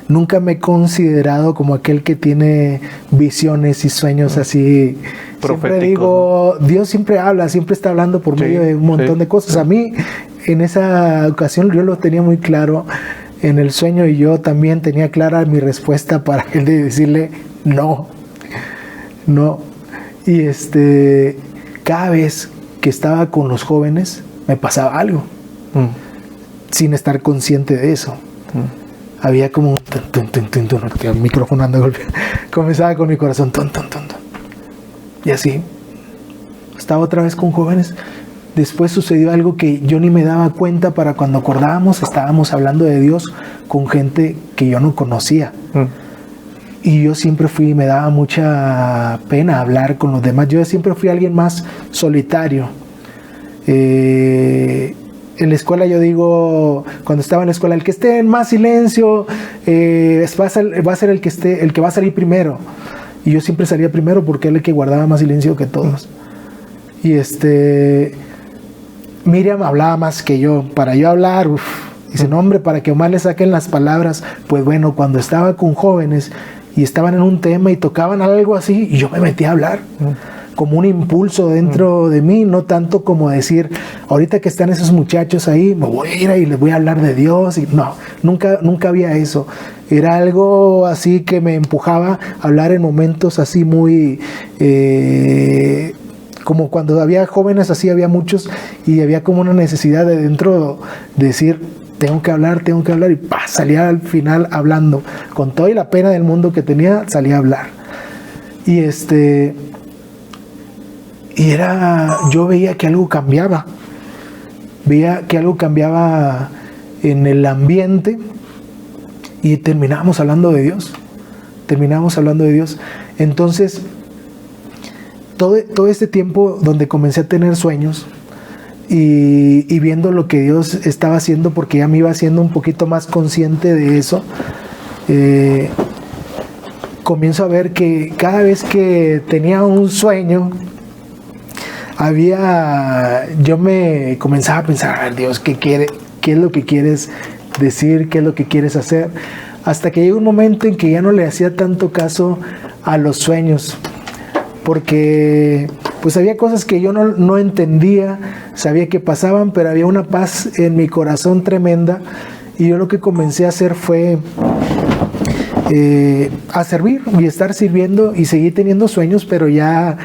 nunca me he considerado como aquel que tiene visiones y sueños así. Siempre digo, ¿no? Dios siempre habla, siempre está hablando por medio de un montón de cosas. A mí, en esa ocasión, yo lo tenía muy claro en el sueño y yo también tenía clara mi respuesta para él de decirle no. Y cada vez que estaba con los jóvenes, me pasaba algo, sin estar consciente de eso. Había como un el micrófono anda golpeando. Comenzaba con mi corazón y así estaba otra vez con jóvenes. Después sucedió algo que yo ni me daba cuenta. Para cuando acordábamos, estábamos hablando de Dios con gente que yo no conocía. Y yo siempre me daba mucha pena hablar con los demás. Yo siempre fui alguien más solitario. En la escuela yo digo, cuando estaba en la escuela, el que esté en más silencio va a ser el que va a salir primero. Y yo siempre salía primero porque era el que guardaba más silencio que todos. Y Miriam hablaba más que yo. Para yo hablar, dice, no hombre, para que Omar le saquen las palabras. Pues bueno, cuando estaba con jóvenes y estaban en un tema y tocaban algo así, y yo me metí a hablar. Como un impulso dentro de mí, no tanto como decir, ahorita que están esos muchachos ahí, me voy a ir y les voy a hablar de Dios. Y no, nunca había eso. Era algo así que me empujaba a hablar en momentos así muy... como cuando había jóvenes así, había muchos, y había como una necesidad de dentro de decir, tengo que hablar, y salía al final hablando. Con toda la pena del mundo que tenía, salía a hablar. Y yo veía que algo cambiaba. Veía que algo cambiaba en el ambiente y terminábamos hablando de Dios. Entonces, todo este tiempo donde comencé a tener sueños y viendo lo que Dios estaba haciendo, porque ya me iba haciendo un poquito más consciente de eso, comienzo a ver que cada vez que tenía un sueño, yo me comenzaba a pensar, a ver, Dios, ¿qué es lo que quieres decir? ¿Qué es lo que quieres hacer? Hasta que llegó un momento en que ya no le hacía tanto caso a los sueños, porque pues había cosas que yo no entendía, sabía que pasaban, pero había una paz en mi corazón tremenda, y yo lo que comencé a hacer fue a servir y estar sirviendo, y seguí teniendo sueños, pero ya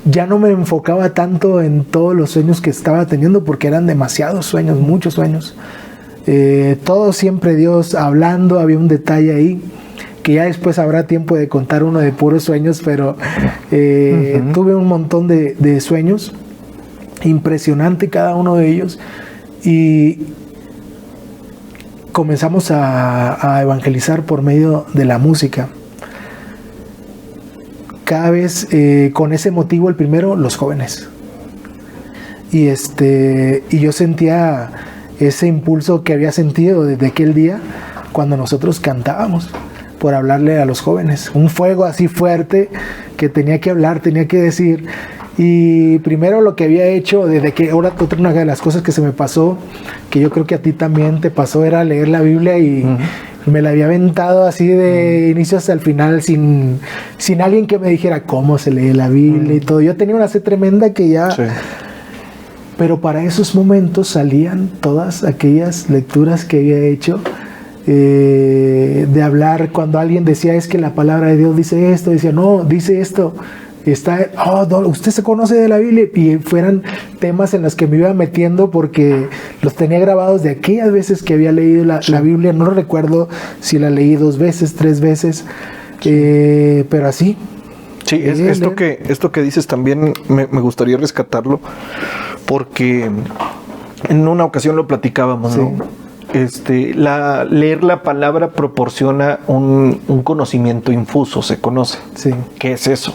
ya no me enfocaba tanto en todos los sueños que estaba teniendo, porque eran demasiados sueños, muchos sueños. Todo siempre Dios hablando. Había un detalle ahí que ya después habrá tiempo de contar uno de puros sueños, pero tuve un montón de sueños, impresionante cada uno de ellos, y comenzamos a evangelizar por medio de la música. Cada vez con ese motivo, el primero, los jóvenes. Y yo sentía ese impulso que había sentido desde aquel día cuando nosotros cantábamos, por hablarle a los jóvenes. Un fuego así fuerte que tenía que hablar, tenía que decir. Y primero lo que había hecho, desde que ahora una de las cosas que se me pasó, que yo creo que a ti también te pasó, era leer la Biblia, y me la había aventado así de inicio hasta el final, sin alguien que me dijera cómo se lee la Biblia y todo. Yo tenía una sed tremenda que ya... Sí. Pero para esos momentos salían todas aquellas lecturas que había hecho, de hablar. Cuando alguien decía, es que la palabra de Dios dice esto, decía, no, dice esto. Usted se conoce de la Biblia, y fueran temas en los que me iba metiendo, porque los tenía grabados de aquellas veces que había leído la Biblia. No recuerdo si la leí 2 veces, 3 veces, pero así. Sí, esto que dices también me gustaría rescatarlo, porque en una ocasión lo platicábamos, ¿no? Leer la palabra proporciona un conocimiento infuso, se conoce. Sí. ¿Qué es eso?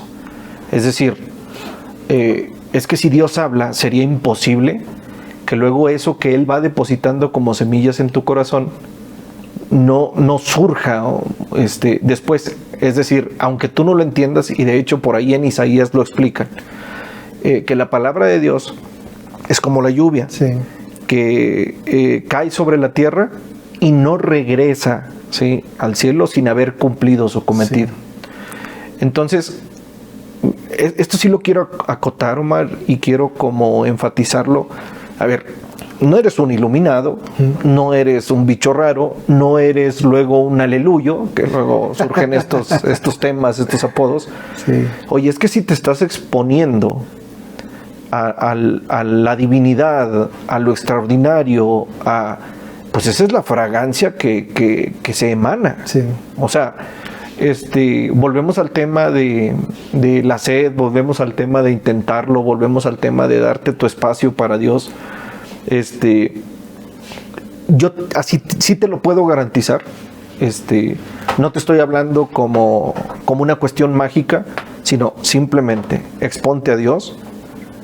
Es decir, es que si Dios habla, sería imposible que luego eso que Él va depositando como semillas en tu corazón no surja después. Es decir, aunque tú no lo entiendas, y de hecho por ahí en Isaías lo explican, que la palabra de Dios es como la lluvia, sí, que cae sobre la tierra y no regresa, ¿sí?, al cielo sin haber cumplido su cometido. Sí. Entonces, esto sí lo quiero acotar, Omar, y quiero como enfatizarlo. A ver, no eres un iluminado, no eres un bicho raro, no eres luego un aleluyo, que luego surgen estos temas, estos apodos. Sí. Oye, es que si te estás exponiendo a la divinidad, a lo extraordinario, pues esa es la fragancia que se emana. Sí. O sea, volvemos al tema de la sed, volvemos al tema de intentarlo, volvemos al tema de darte tu espacio para Dios. Yo así sí te lo puedo garantizar. No te estoy hablando como una cuestión mágica, sino simplemente exponte a Dios,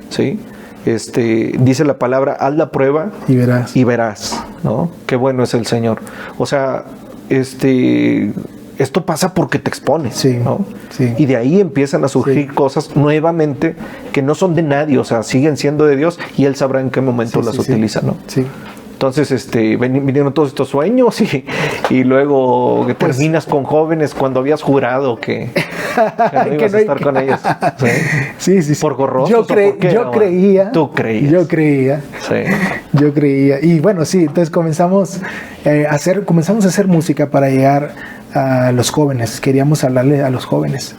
¿sí? Dice la palabra, haz la prueba y verás, ¿no? Qué bueno es el Señor. O sea, esto pasa porque te expones, sí, ¿no? Sí. Y de ahí empiezan a surgir cosas nuevamente que no son de nadie, o sea, siguen siendo de Dios y Él sabrá en qué momento las utiliza, ¿no? Sí. Entonces, vinieron todos estos sueños y luego que terminas con jóvenes cuando habías jurado que no ibas a estar con ellos. ¿Sí? Sí. ¿Por gorrosos? Yo creía. Tú creías. Yo creía. Sí. Yo creía. Y bueno, sí, entonces comenzamos a hacer música para llegar a los jóvenes. Queríamos hablarle a los jóvenes.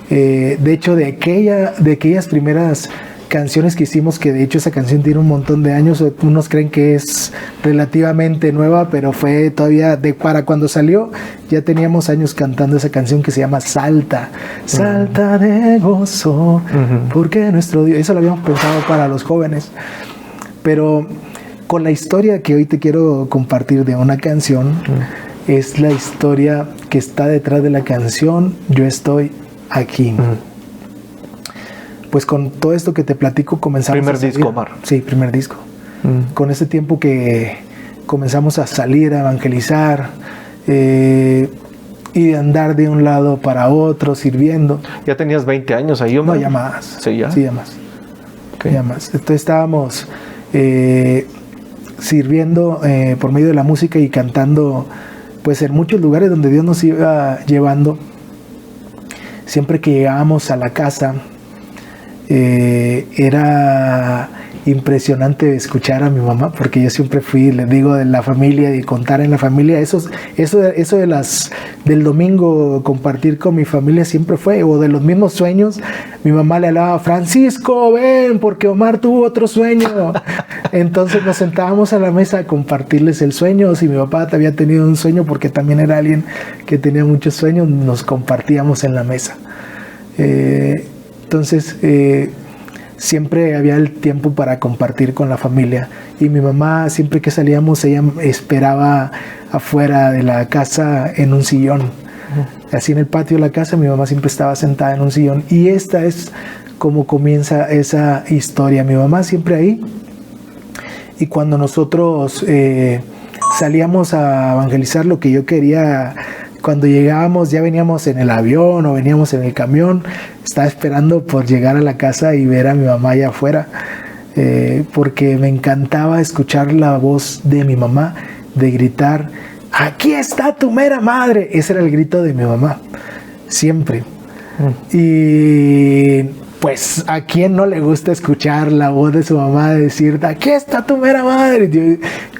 De hecho, de aquellas primeras canciones que hicimos, que de hecho esa canción tiene un montón de años, unos creen que es relativamente nueva, pero fue todavía para cuando salió, ya teníamos años cantando esa canción que se llama Salta, salta de gozo, porque nuestro Dios, eso lo habíamos pensado para los jóvenes, pero con la historia que hoy te quiero compartir de una canción, es la historia que está detrás de la canción Yo estoy aquí. Pues con todo esto que te platico comenzamos primer disco, Omar. Sí, primer disco. Con ese tiempo que comenzamos a salir a evangelizar y andar de un lado para otro sirviendo. ¿Ya tenías 20 años ahí, Omar? No, ya más. ¿Sí, ya? Sí, ya más. Okay. Ya más. Entonces estábamos sirviendo por medio de la música y cantando pues en muchos lugares donde Dios nos iba llevando. Siempre que llegábamos a la casa, era impresionante escuchar a mi mamá, porque yo siempre fui, les digo, de la familia y contar en la familia, eso del domingo, compartir con mi familia siempre fue, o de los mismos sueños. Mi mamá le hablaba, Francisco, ven, porque Omar tuvo otro sueño. Entonces nos sentábamos a la mesa a compartirles el sueño. Si mi papá había tenido un sueño, porque también era alguien que tenía muchos sueños, nos compartíamos en la mesa. Entonces, siempre había el tiempo para compartir con la familia. Y mi mamá, siempre que salíamos, ella esperaba afuera de la casa en un sillón. Así en el patio de la casa, mi mamá siempre estaba sentada en un sillón. Y esta es como comienza esa historia. Mi mamá siempre ahí. Y cuando nosotros salíamos a evangelizar, lo que yo quería... Cuando llegábamos, ya veníamos en el avión o veníamos en el camión, estaba esperando por llegar a la casa y ver a mi mamá allá afuera, porque me encantaba escuchar la voz de mi mamá, de gritar, ¡aquí está tu mera madre! Ese era el grito de mi mamá, siempre. Y pues, ¿a quién no le gusta escuchar la voz de su mamá decir, ¡aquí está tu mera madre! Yo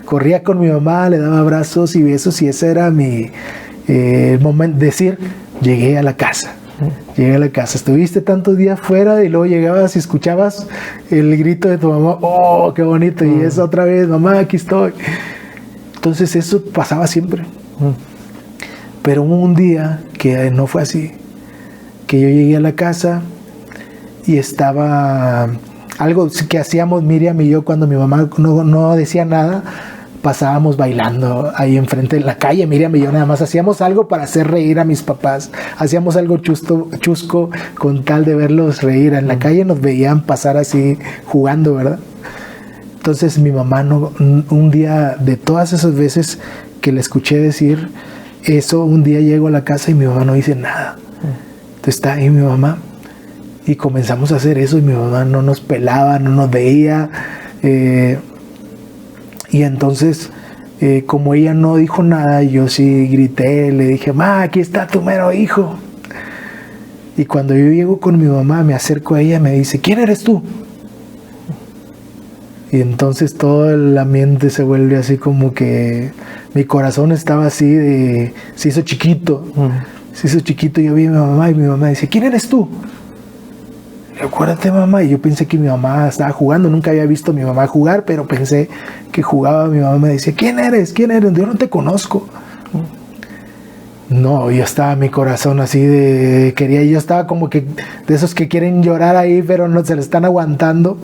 corría con mi mamá, le daba abrazos y besos, y ese era mi... el momento de decir, llegué a la casa, estuviste tantos días fuera y luego llegabas y escuchabas el grito de tu mamá, oh, qué bonito, y es otra vez, mamá, aquí estoy. Entonces eso pasaba siempre. Pero hubo un día que no fue así, que yo llegué a la casa y estaba algo que hacíamos Miriam y yo cuando mi mamá no decía nada. Pasábamos bailando ahí enfrente de la calle, Miriam y yo nada más hacíamos algo para hacer reír a mis papás, hacíamos algo chusco con tal de verlos reír. En la calle nos veían pasar así jugando, ¿verdad? Entonces mi mamá un día, de todas esas veces que le escuché decir eso, un día llego a la casa y mi mamá no dice nada. Entonces está ahí mi mamá y comenzamos a hacer eso y mi mamá no nos pelaba, no nos veía. Y entonces como ella no dijo nada, yo sí grité, le dije, ma, aquí está tu mero hijo. Y cuando yo llego con mi mamá, me acerco a ella, me dice, ¿quién eres tú? Y entonces todo el ambiente se vuelve así como que mi corazón estaba así se hizo chiquito. Se hizo chiquito, yo vi a mi mamá y mi mamá dice, ¿quién eres tú? Acuérdate, mamá. Y yo pensé que mi mamá estaba jugando, nunca había visto a mi mamá jugar, pero pensé que jugaba. Mi mamá me decía, ¿quién eres? ¿Quién eres? Yo no te conozco. No, yo estaba mi corazón así yo estaba como que de esos que quieren llorar ahí, pero no se le están aguantando.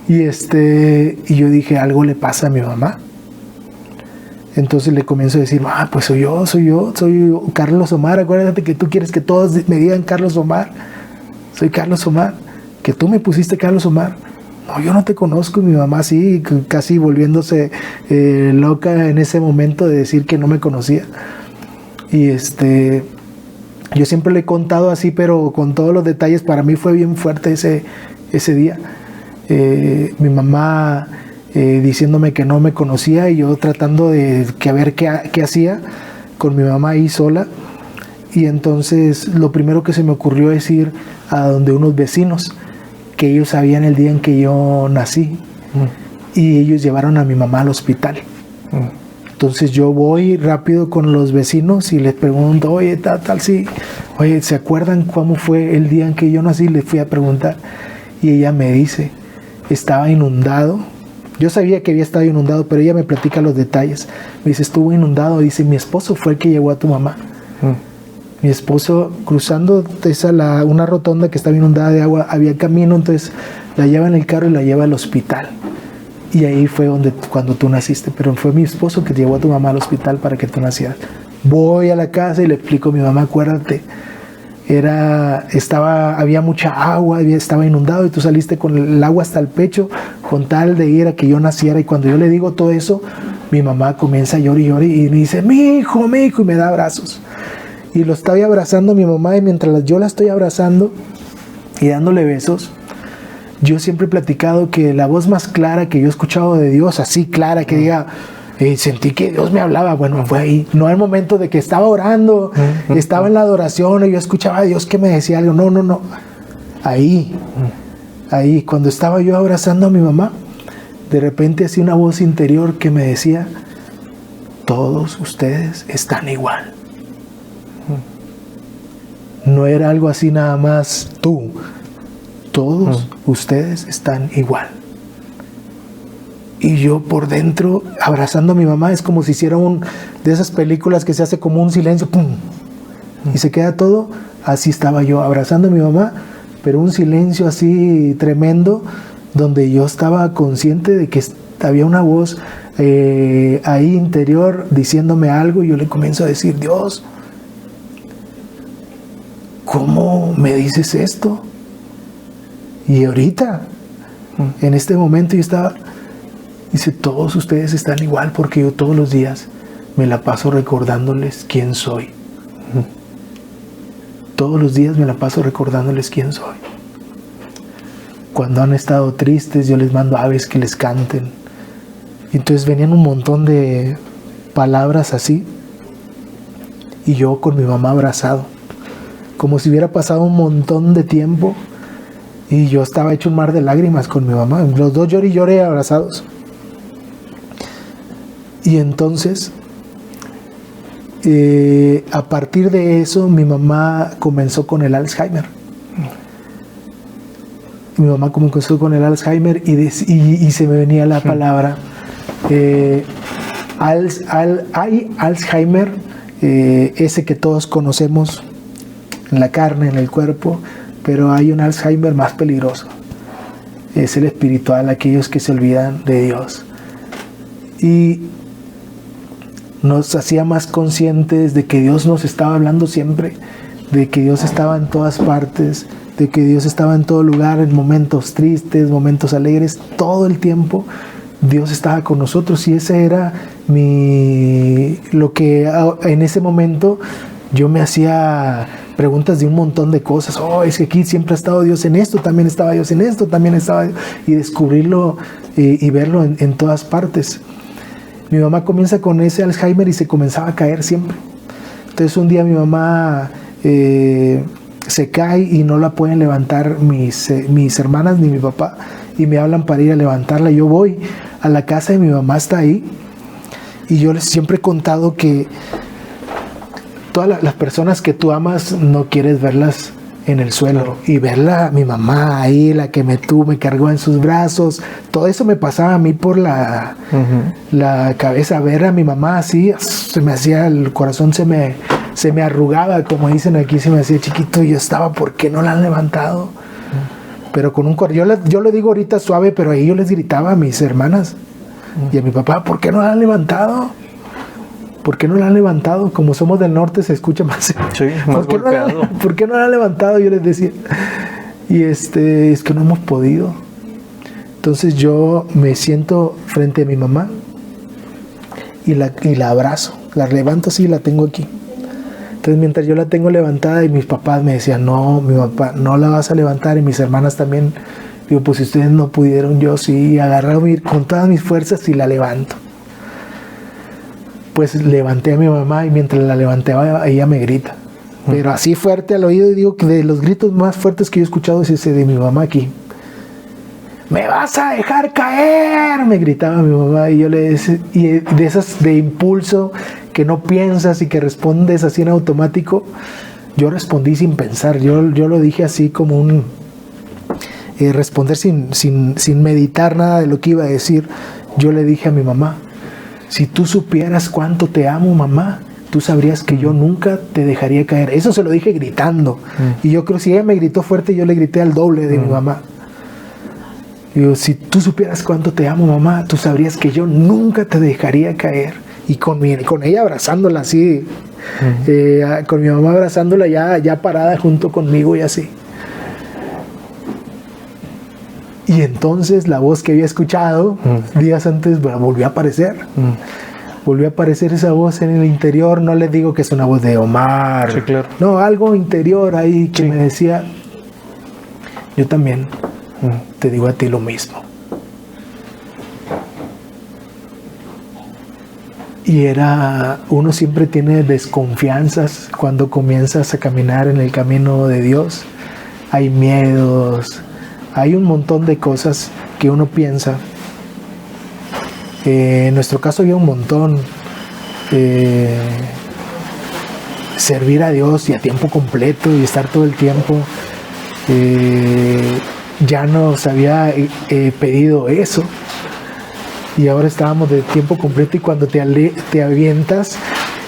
Y yo dije, algo le pasa a mi mamá. Entonces le comienzo a decir, pues soy Carlos Omar. Acuérdate que tú quieres que todos me digan Carlos Omar. Soy Carlos Omar, que tú me pusiste Carlos Omar. No, yo no te conozco. Y mi mamá sí, casi volviéndose loca en ese momento de decir que no me conocía. Y yo siempre le he contado así, pero con todos los detalles. Para mí fue bien fuerte ese día. Mi mamá diciéndome que no me conocía y yo tratando de ver qué hacía con mi mamá ahí sola. Y entonces lo primero que se me ocurrió es ir a donde unos vecinos, que ellos sabían el día en que yo nací. Y ellos llevaron a mi mamá al hospital. Entonces yo voy rápido con los vecinos y les pregunto, oye, tal, sí. Oye, ¿se acuerdan cómo fue el día en que yo nací? Les fui a preguntar. Y ella me dice, estaba inundado. Yo sabía que había estado inundado, pero ella me platica los detalles. Me dice, estuvo inundado. Dice, mi esposo fue el que llevó a tu mamá. Mi esposo, cruzando una rotonda que estaba inundada de agua, había camino, entonces la lleva en el carro y la lleva al hospital. Y ahí fue cuando tú naciste, pero fue mi esposo que llevó a tu mamá al hospital para que tú nacieras. Voy a la casa y le explico a mi mamá, acuérdate, había mucha agua, estaba inundado y tú saliste con el agua hasta el pecho con tal de ir a que yo naciera. Y cuando yo le digo todo eso, mi mamá comienza a llorar y me dice, mi hijo, y me da abrazos. Y lo estaba abrazando a mi mamá, y mientras yo la estoy abrazando y dándole besos, yo siempre he platicado que la voz más clara que yo he escuchado de Dios, así clara, que diga, sentí que Dios me hablaba, bueno, fue ahí, no al momento de que estaba orando, estaba en la adoración y yo escuchaba a Dios que me decía algo, no, ahí, cuando estaba yo abrazando a mi mamá, de repente hacía una voz interior que me decía, todos ustedes están igual. No era algo así nada más tú. Todos ustedes están igual. Y yo por dentro, abrazando a mi mamá, es como si hiciera de esas películas que se hace como un silencio, ¡pum! Y se queda todo. Así estaba yo, abrazando a mi mamá, pero un silencio así tremendo, donde yo estaba consciente de que había una voz ahí interior diciéndome algo, y yo le comienzo a decir, Dios, ¿cómo me dices esto? Y ahorita, en este momento yo estaba, dice, todos ustedes están igual, porque yo todos los días me la paso recordándoles quién soy. Todos los días me la paso recordándoles quién soy. Cuando han estado tristes, yo les mando aves que les canten. Y entonces venían un montón de palabras así, y yo con mi mamá abrazado, como si hubiera pasado un montón de tiempo, y yo estaba hecho un mar de lágrimas con mi mamá, los dos lloré y lloré abrazados. Y entonces, a partir de eso, mi mamá comenzó con el Alzheimer. Mi mamá comenzó con el Alzheimer y se me venía la palabra hay Alzheimer, ese que todos conocemos en la carne, en el cuerpo, pero hay un Alzheimer más peligroso. Es el espiritual, aquellos que se olvidan de Dios. Y nos hacía más conscientes de que Dios nos estaba hablando siempre, de que Dios estaba en todas partes, de que Dios estaba en todo lugar, en momentos tristes, momentos alegres, todo el tiempo Dios estaba con nosotros. Y ese era lo que en ese momento yo me hacía preguntas de un montón de cosas. Es que aquí siempre ha estado Dios en esto, también estaba Dios en esto, también estaba Dios, y descubrirlo y verlo en todas partes. Mi mamá comienza con ese Alzheimer y se comenzaba a caer siempre. Entonces un día mi mamá se cae y no la pueden levantar mis hermanas ni mi papá, y me hablan para ir a levantarla. Yo voy a la casa y mi mamá está ahí, y yo les siempre he contado que todas las personas que tú amas no quieres verlas en el suelo, y verla, mi mamá ahí, la que me cargó en sus brazos, todo eso me pasaba a mí por la cabeza. Ver a mi mamá así, se me hacía, el corazón se me arrugaba, como dicen aquí, se me hacía chiquito, y yo estaba, ¿por qué no la han levantado? Pero con un corazón, yo le digo ahorita suave, pero ahí yo les gritaba a mis hermanas y a mi papá, ¿por qué no la han levantado? ¿Por qué no la han levantado? Como somos del norte se escucha más. Sí, más golpeado. ¿Por qué no la han levantado? Yo les decía. Y es que no hemos podido. Entonces yo me siento frente a mi mamá y la abrazo. La levanto así y la tengo aquí. Entonces mientras yo la tengo levantada, y mis papás me decían, no, mi papá, no la vas a levantar, y mis hermanas también. Digo, pues si ustedes no pudieron, yo sí, agarré con todas mis fuerzas y la levanto. Pues levanté a mi mamá, y mientras la levantaba ella me grita, pero así fuerte al oído, y digo que de los gritos más fuertes que yo he escuchado es ese de mi mamá aquí. ¡Me vas a dejar caer!, me gritaba mi mamá, y yo le decía, y de esas de impulso que no piensas y que respondes así en automático, yo respondí sin pensar. Yo lo dije así como responder sin meditar nada de lo que iba a decir. Yo le dije a mi mamá, si tú supieras cuánto te amo, mamá, tú sabrías que yo nunca te dejaría caer. Eso se lo dije gritando. Y yo creo que si ella me gritó fuerte, yo le grité al doble de mi mamá. Digo, si tú supieras cuánto te amo, mamá, tú sabrías que yo nunca te dejaría caer. Y con ella abrazándola así, con mi mamá abrazándola ya parada junto conmigo y así. Y entonces la voz que había escuchado días antes, bueno, volvió a aparecer. Volvió a aparecer esa voz en el interior. No les digo que es una voz de Omar. Sí, claro. No, algo interior ahí que me decía, yo también te digo a ti lo mismo. Y uno siempre tiene desconfianzas cuando comienzas a caminar en el camino de Dios. Hay miedos, hay un montón de cosas que uno piensa. En nuestro caso había un montón. Servir a Dios y a tiempo completo y estar todo el tiempo. Ya nos había pedido eso. Y ahora estábamos de tiempo completo, y cuando te avientas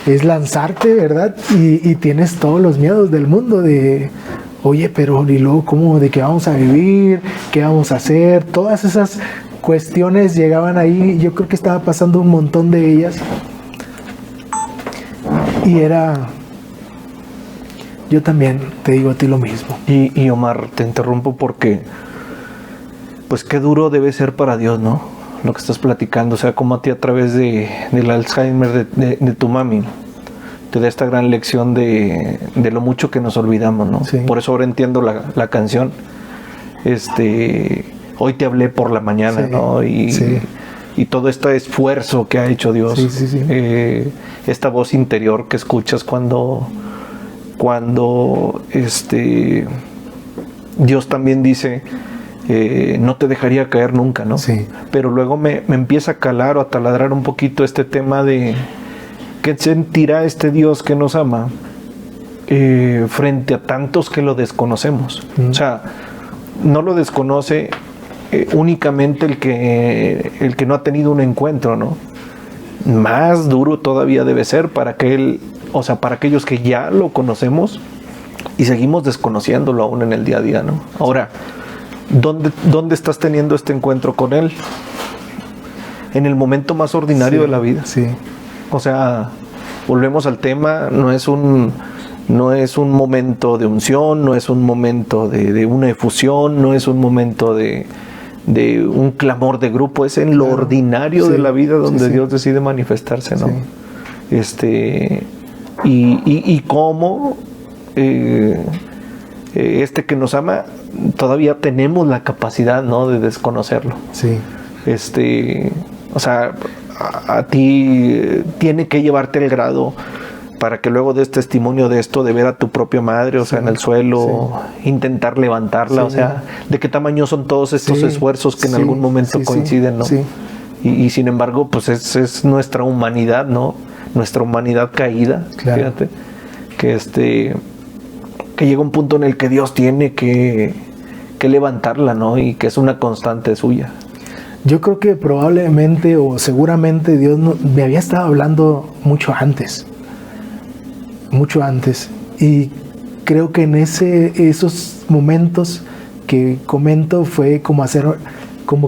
es lanzarte, ¿verdad? Y tienes todos los miedos del mundo de, oye, pero y luego cómo, de qué vamos a vivir, qué vamos a hacer. Todas esas cuestiones llegaban ahí. Yo creo que estaba pasando un montón de ellas. Y yo también te digo a ti lo mismo. Y Omar, te interrumpo porque, pues qué duro debe ser para Dios, ¿no? Lo que estás platicando, o sea, como a ti a través del Alzheimer de tu mami te da esta gran lección de lo mucho que nos olvidamos, ¿no? Sí. Por eso ahora entiendo la canción. Hoy te hablé por la mañana, sí, ¿no? Y todo este esfuerzo que ha hecho Dios. Sí. Esta voz interior que escuchas cuando Dios también dice, no te dejaría caer nunca, ¿no? Sí. Pero luego me empieza a calar o a taladrar un poquito este tema de qué sentirá este Dios que nos ama frente a tantos que lo desconocemos. O sea, no lo desconoce únicamente el que no ha tenido un encuentro, ¿no? Más duro todavía debe ser para aquellos que ya lo conocemos y seguimos desconociéndolo aún en el día a día, ¿no? Ahora, ¿dónde estás teniendo este encuentro con Él? En el momento más ordinario de la vida. Sí. O sea, volvemos al tema, no es un momento de unción, no es un momento de una efusión, no es un momento de un clamor de grupo, es en lo ordinario de la vida donde Dios decide manifestarse, ¿no? Sí. Y cómo que nos ama, todavía tenemos la capacidad, ¿no?, de desconocerlo. Sí. O sea, a ti tiene que llevarte el grado para que luego des testimonio de esto, de ver a tu propia madre, o sea, en el suelo, intentar levantarla, o sea, de qué tamaño son todos estos esfuerzos que en algún momento coinciden, ¿no? Y sin embargo, pues es nuestra humanidad, ¿no? Nuestra humanidad caída, fíjate, que llega un punto en el que Dios tiene que levantarla, ¿no? Y que es una constante suya. Yo creo que probablemente o seguramente Dios me había estado hablando mucho antes, y creo que en esos momentos que comento fue como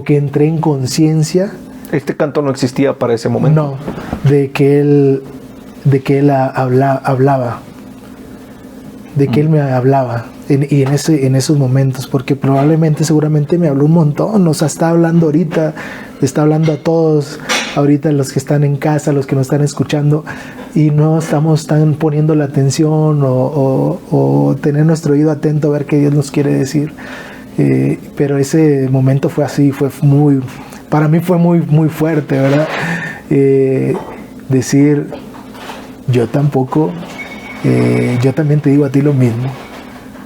que entré en conciencia. Este canto no existía para ese momento. No, de que él hablaba, de que él me hablaba en esos momentos, porque seguramente me habló un montón, o sea, está hablando ahorita, está hablando a todos ahorita, los que están en casa, los que nos están escuchando, y no estamos tan poniendo la atención o tener nuestro oído atento a ver qué Dios nos quiere decir. Pero ese momento fue así, para mí fue muy, muy fuerte, ¿verdad? Decir, yo también te digo a ti lo mismo.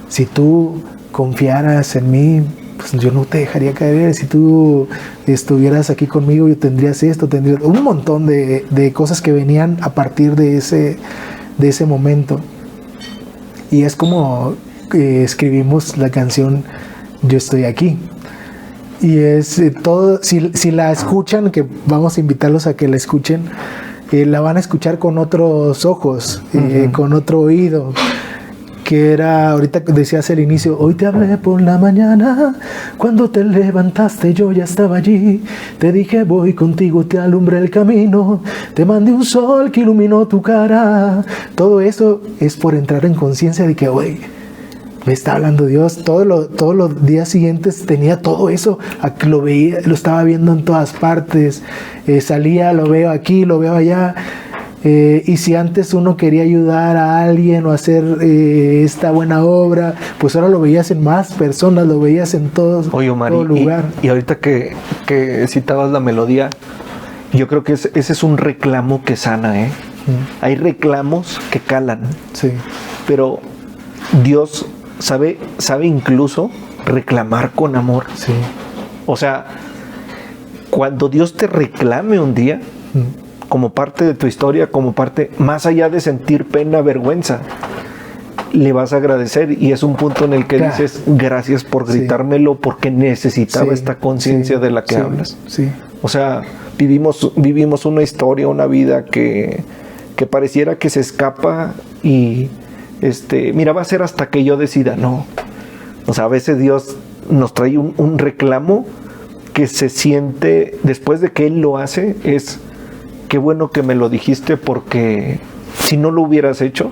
Si tú confiaras en mí, pues yo no te dejaría caer. Si tú estuvieras aquí conmigo, yo tendrías tendrías un montón de cosas que venían a partir de ese momento. Y es como escribimos la canción Yo estoy aquí. Y es todo, si la escuchan, que vamos a invitarlos a que la escuchen, la van a escuchar con otros ojos, con otro oído. Que era, ahorita decías al inicio, hoy te hablé por la mañana, cuando te levantaste yo ya estaba allí, te dije voy contigo, te alumbré el camino, te mandé un sol que iluminó tu cara. Todo eso es por entrar en conciencia de que, oye, me está hablando Dios. Todos los días siguientes tenía todo eso, lo veía, lo estaba viendo en todas partes, salía, lo veo aquí, lo veo allá. Y si antes uno quería ayudar a alguien o hacer esta buena obra, pues ahora lo veías en más personas, lo veías en todo lugar. Y ahorita que citabas la melodía, yo creo que ese es un reclamo que sana, Hay reclamos que calan, pero Dios sabe incluso reclamar con amor. O sea, cuando Dios te reclame un día, como parte de tu historia, como parte, más allá de sentir pena, vergüenza, le vas a agradecer, y es un punto en el que dices, gracias por gritármelo, porque necesitaba esta conciencia de la que hablas. O sea, vivimos una historia, una vida que pareciera que se escapa y mira, va a ser hasta que yo decida. No. O sea, a veces Dios nos trae un reclamo que se siente, después de que Él lo hace, es qué bueno que me lo dijiste, porque si no lo hubieras hecho,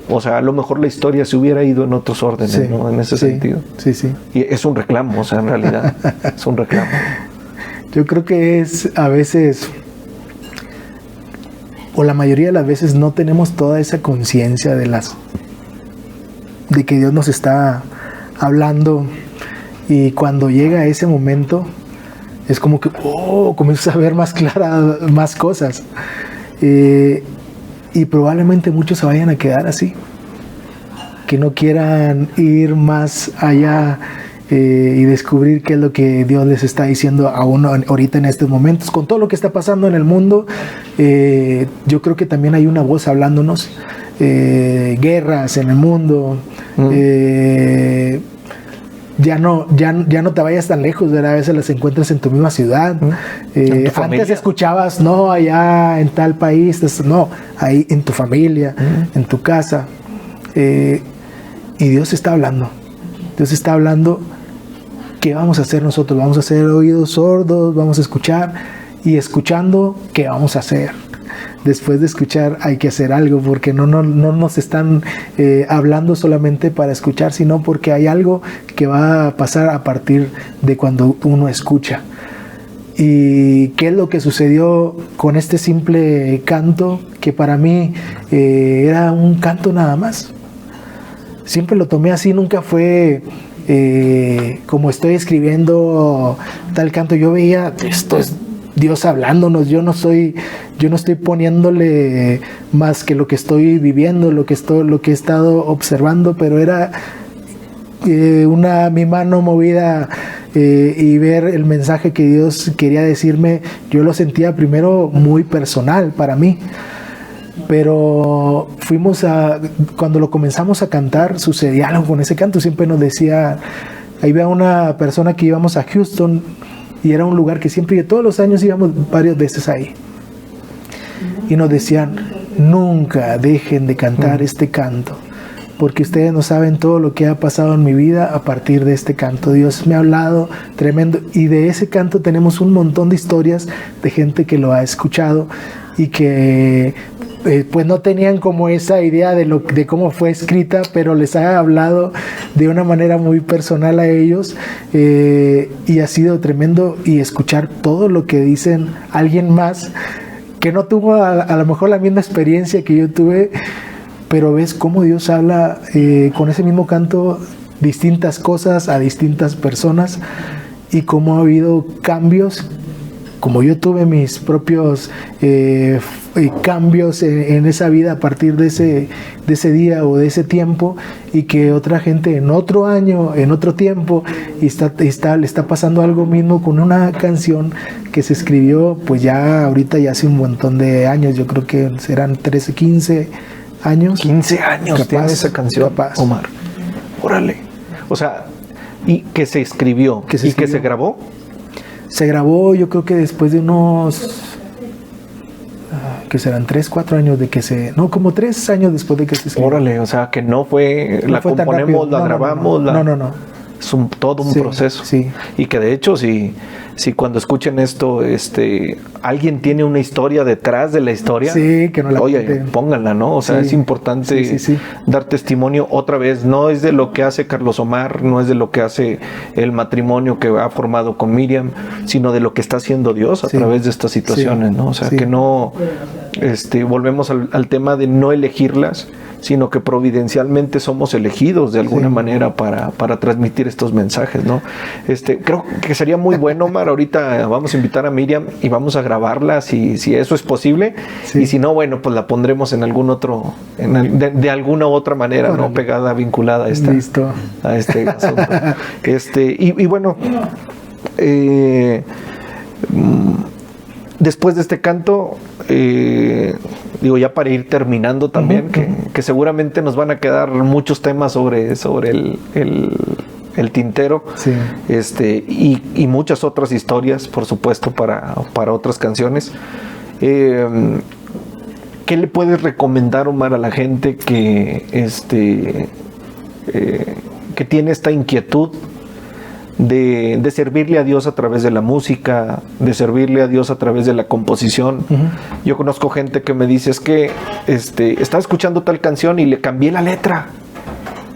o sea, a lo mejor la historia se hubiera ido en otros órdenes, ¿no? En ese sentido. Y es un reclamo, o sea, en realidad es un reclamo. Yo creo que a veces, o la mayoría de las veces, no tenemos toda esa conciencia de que Dios nos está hablando, y cuando llega ese momento es como que comienzas a ver más claras más cosas, y probablemente muchos se vayan a quedar así, que no quieran ir más allá y descubrir qué es lo que Dios les está diciendo a uno ahorita en estos momentos. Con todo lo que está pasando en el mundo, yo creo que también hay una voz hablándonos, guerras en el mundo, ya no te vayas tan lejos, ¿verdad? A veces las encuentras en tu misma ciudad. Antes escuchabas, no, allá en tal país, no, ahí en tu familia, en tu casa. Y Dios está hablando. Dios está hablando. ¿Qué vamos a hacer nosotros? Vamos a hacer oídos sordos, vamos a escuchar, y escuchando, ¿qué vamos a hacer? Después de escuchar hay que hacer algo, porque no nos están hablando solamente para escuchar, sino porque hay algo que va a pasar a partir de cuando uno escucha. ¿Y qué es lo que sucedió con este simple canto? Que para mí era un canto nada más. Siempre lo tomé así, nunca fue como estoy escribiendo tal canto. Yo veía, esto es Dios hablándonos. Yo no estoy poniéndole más que lo que estoy viviendo, lo que he estado observando, pero era mi mano movida y ver el mensaje que Dios quería decirme. Yo lo sentía primero muy personal para mí, pero cuando lo comenzamos a cantar, sucedía algo con ese canto. Siempre nos decía, ahí había una persona que íbamos a Houston, y era un lugar que siempre, todos los años íbamos varias veces ahí, y nos decían, nunca dejen de cantar este canto, porque ustedes no saben todo lo que ha pasado en mi vida a partir de este canto. Dios me ha hablado tremendo, y de ese canto tenemos un montón de historias de gente que lo ha escuchado y que pues no tenían como esa idea de cómo fue escrita, pero les ha hablado de una manera muy personal a ellos, y ha sido tremendo. Y escuchar todo lo que dicen alguien más que no tuvo a lo mejor la misma experiencia que yo tuve, pero ves cómo Dios habla con ese mismo canto distintas cosas a distintas personas, y cómo ha habido cambios, como yo tuve mis propios cambios en esa vida a partir de ese día o de ese tiempo, y que otra gente en otro año, en otro tiempo, le está pasando algo mismo con una canción que se escribió pues ya ahorita, ya hace un montón de años. Yo creo que serán 13, 15 años. 15 años tiene esa canción, capaz. Omar. Órale. O sea, y que se escribió, que se grabó. Se grabó, yo creo que después de unos, que serán 3, 4 años de que como 3 años después de que se escribió. Órale, o sea, que no fue, la componemos, la grabamos. No. Es todo un proceso. Sí. Y que de hecho, si cuando escuchen esto, alguien tiene una historia detrás de la historia, sí, que no la pónganla, ¿no? O sea, es importante dar testimonio. Otra vez, no es de lo que hace Carlos Omar, no es de lo que hace el matrimonio que ha formado con Miriam, sino de lo que está haciendo Dios a través de estas situaciones, ¿no? O sea, que no, volvemos al tema de no elegirlas, sino que providencialmente somos elegidos de alguna manera para transmitir estos mensajes, ¿no? Creo que sería muy bueno, Omar. Ahorita vamos a invitar a Miriam y vamos a grabarla si eso es posible, y si no, bueno, pues la pondremos en algún otro, de alguna otra manera, ¿no? Pegada, vinculada a a este asunto. Y bueno, después de este canto, ya para ir terminando también, que seguramente nos van a quedar muchos temas sobre el tintero, y muchas otras historias, por supuesto, para otras canciones. ¿Qué le puedes recomendar, Omar, a la gente que tiene esta inquietud de servirle a Dios a través de la música, de servirle a Dios a través de la composición? Yo conozco gente que me dice, es que estaba escuchando tal canción y le cambié la letra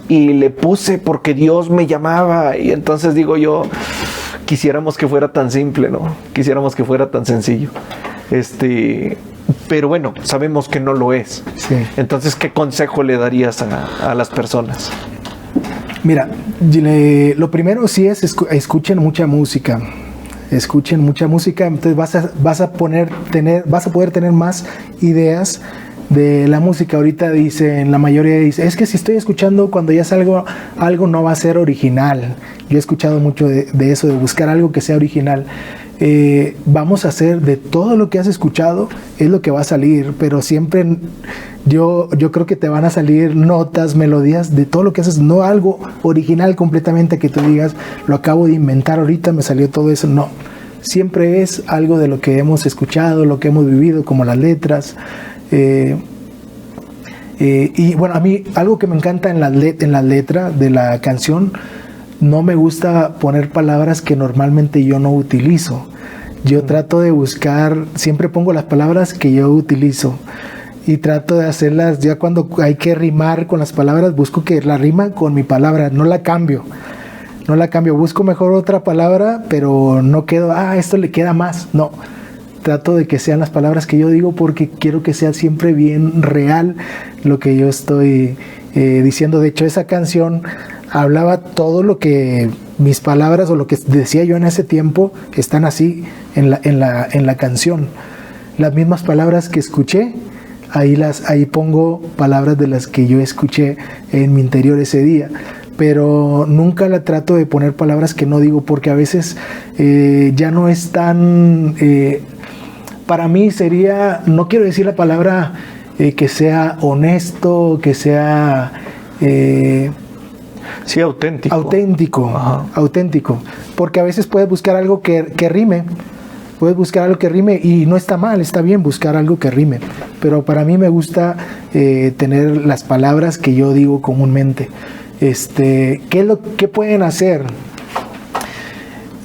y le puse porque Dios me llamaba, y entonces digo yo, quisiéramos que fuera tan simple, ¿no? Quisiéramos que fuera tan sencillo. Pero bueno, sabemos que no lo es. Sí. Entonces, ¿qué consejo le darías a las personas? Mira, lo primero sí es escuchen mucha música. Escuchen mucha música, entonces vas a poder tener más ideas de la música. Ahorita la mayoría dice, es que si estoy escuchando cuando ya salgo algo no va a ser original. Yo he escuchado mucho de eso, de buscar algo que sea original. Vamos a hacer de todo lo que has escuchado, es lo que va a salir, pero siempre yo creo que te van a salir notas, melodías de todo lo que haces, no algo original completamente que tú digas, lo acabo de inventar ahorita, me salió todo eso. No, siempre es algo de lo que hemos escuchado, lo que hemos vivido, como las letras. Y bueno, a mí algo que me encanta en la letra de la canción, no me gusta poner palabras que normalmente yo no utilizo. Yo trato de buscar, siempre pongo las palabras que yo utilizo y trato de hacerlas, ya cuando hay que rimar con las palabras, busco que la rima con mi palabra, no la cambio, busco mejor otra palabra, pero no quedo, esto le queda más, no. Trato de que sean las palabras que yo digo, porque quiero que sea siempre bien real lo que yo estoy diciendo. De hecho, esa canción hablaba todo lo que mis palabras o lo que decía yo en ese tiempo están así en la canción. Las mismas palabras que escuché, ahí pongo palabras de las que yo escuché en mi interior ese día. Pero nunca la trato de poner palabras que no digo, porque a veces ya no es tan... para mí sería, no quiero decir la palabra que sea honesto, que sea... sí, auténtico. Auténtico. Porque a veces puedes buscar algo que rime. Puedes buscar algo que rime y no está mal, está bien buscar algo que rime. Pero para mí me gusta tener las palabras que yo digo comúnmente. ¿Qué pueden hacer?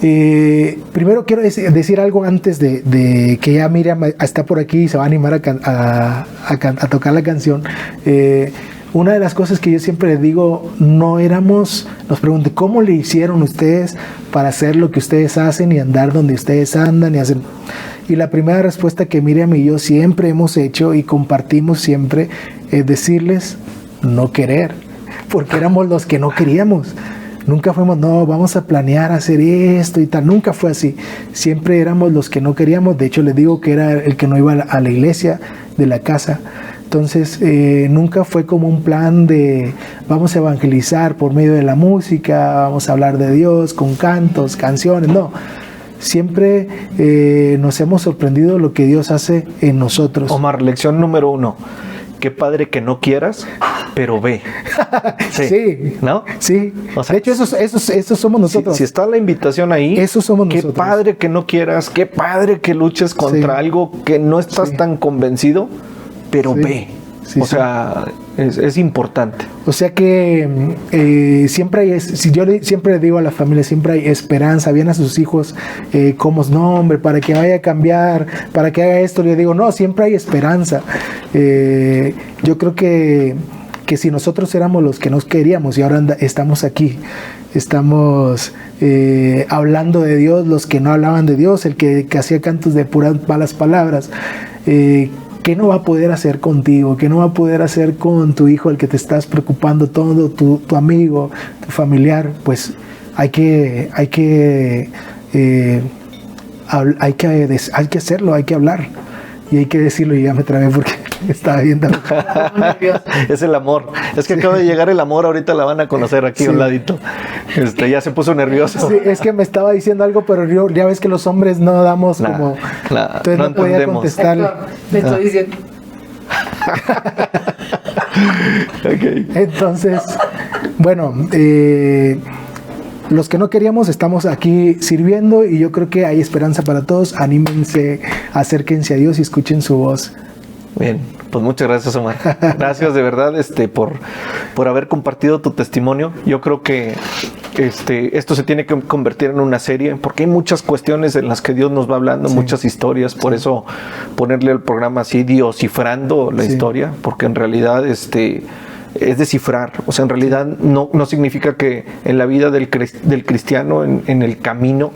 Primero quiero decir algo antes de que ya Miriam está por aquí y se va a animar a tocar la canción. Una de las cosas que yo siempre les digo, nos pregunté, ¿cómo le hicieron ustedes para hacer lo que ustedes hacen y andar donde ustedes andan y hacen? Y la primera respuesta que Miriam y yo siempre hemos hecho y compartimos siempre es decirles, no querer, porque éramos los que no queríamos. Nunca fuimos, no, vamos a planear hacer esto y tal. Nunca fue así. Siempre éramos los que no queríamos. De hecho, les digo que era el que no iba a la iglesia de la casa. Entonces, nunca fue como un plan de vamos a evangelizar por medio de la música, vamos a hablar de Dios con cantos, canciones. No. Siempre nos hemos sorprendido lo que Dios hace en nosotros. Omar, lección número 1. Qué padre que no quieras, pero ve. Sí. ¿No? Sí. O sea, de hecho, esos somos nosotros. Si está la invitación ahí, esos somos qué nosotros. Qué padre que no quieras, qué padre que luches contra algo que no estás tan convencido, pero ve. O sea, es importante. O sea que siempre hay, siempre le digo a la familia, siempre hay esperanza. Vienen a sus hijos como, no hombre, para que vaya a cambiar, para que haga esto. Le digo, no, siempre hay esperanza. Yo creo que si nosotros éramos los que nos queríamos y ahora estamos aquí, estamos hablando de Dios, los que no hablaban de Dios, el que hacía cantos de puras malas palabras, ¿qué no va a poder hacer contigo? ¿Qué no va a poder hacer con tu hijo, el que te estás preocupando todo, tu amigo, tu familiar? Pues hay que hacerlo, hay que hablar y hay que decirlo. Y ya me trabé porque estaba viendo. Es el amor. Es que acaba de llegar el amor, ahorita la van a conocer aquí a un ladito. Ya se puso nervioso. Sí, es que me estaba diciendo algo, pero yo ya ves que los hombres no damos como... Entonces no podía contestarle. Me estoy diciendo. Okay. Entonces, bueno, los que no queríamos estamos aquí sirviendo y yo creo que hay esperanza para todos. Anímense, acérquense a Dios y escuchen su voz. Bien, pues muchas gracias, Omar. Gracias de verdad por haber compartido tu testimonio. Yo creo que esto se tiene que convertir en una serie, porque hay muchas cuestiones en las que Dios nos va hablando, muchas historias. Por eso ponerle al programa así, Diosifrando la historia, porque en realidad es descifrar. O sea, en realidad no significa que en la vida del cristiano, en el camino,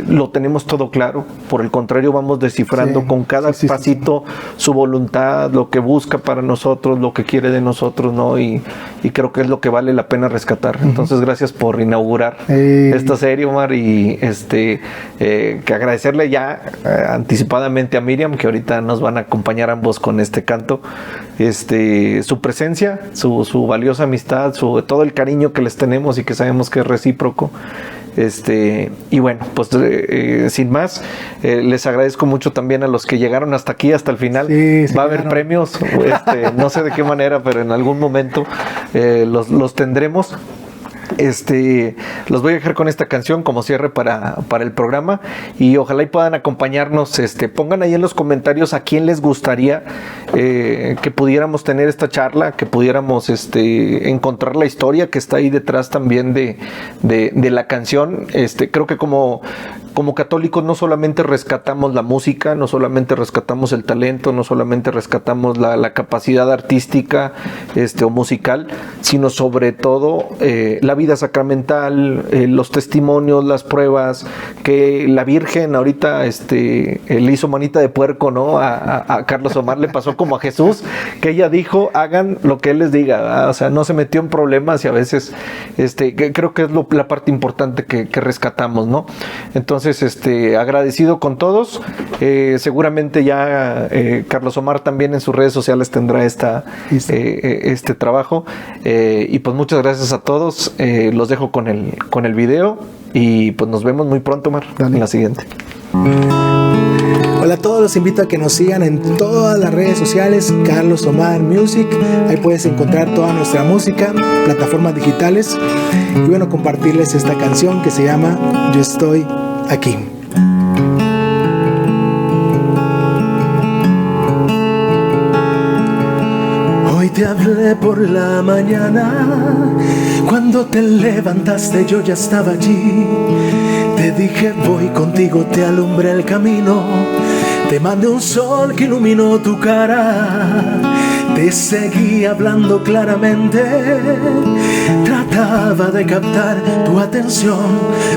lo tenemos todo claro. Por el contrario, vamos descifrando con cada pasito su voluntad, lo que busca para nosotros, lo que quiere de nosotros, ¿no? Y creo que es lo que vale la pena rescatar. Entonces, gracias por inaugurar esta serie, Omar, y que agradecerle ya anticipadamente a Miriam, que ahorita nos van a acompañar ambos con este canto, su presencia, su valiosa amistad, todo el cariño que les tenemos y que sabemos que es recíproco. Y bueno, pues sin más, les agradezco mucho también a los que llegaron hasta aquí, hasta el final. Va a haber premios, no sé de qué manera, pero en algún momento los tendremos. Los voy a dejar con esta canción como cierre para el programa y ojalá y puedan acompañarnos. Pongan ahí en los comentarios a quién les gustaría que pudiéramos tener esta charla, que pudiéramos encontrar la historia que está ahí detrás también de la canción. Creo que como como católicos no solamente rescatamos la música, no solamente rescatamos el talento, no solamente rescatamos la capacidad artística o musical, sino sobre todo la vida sacramental, los testimonios, las pruebas, que la Virgen ahorita le hizo manita de puerco, ¿no? A Carlos Omar le pasó como a Jesús, que ella dijo, hagan lo que Él les diga, ¿verdad? O sea, no se metió en problemas y a veces creo que es la parte importante que rescatamos, ¿no? Entonces, agradecido con todos. Seguramente ya Carlos Omar también en sus redes sociales tendrá este trabajo. Y pues muchas gracias a todos. Los dejo con el video y pues nos vemos muy pronto, Omar, en la siguiente. Hola a todos, los invito a que nos sigan en todas las redes sociales, Carlos Omar Music. Ahí puedes encontrar toda nuestra música, plataformas digitales y bueno, compartirles esta canción que se llama Yo Estoy Aquí. Hoy te hablé por la mañana, cuando te levantaste yo ya estaba allí. Te dije voy contigo, te alumbré el camino, te mandé un sol que iluminó tu cara. Te seguí hablando claramente, trataba de captar tu atención.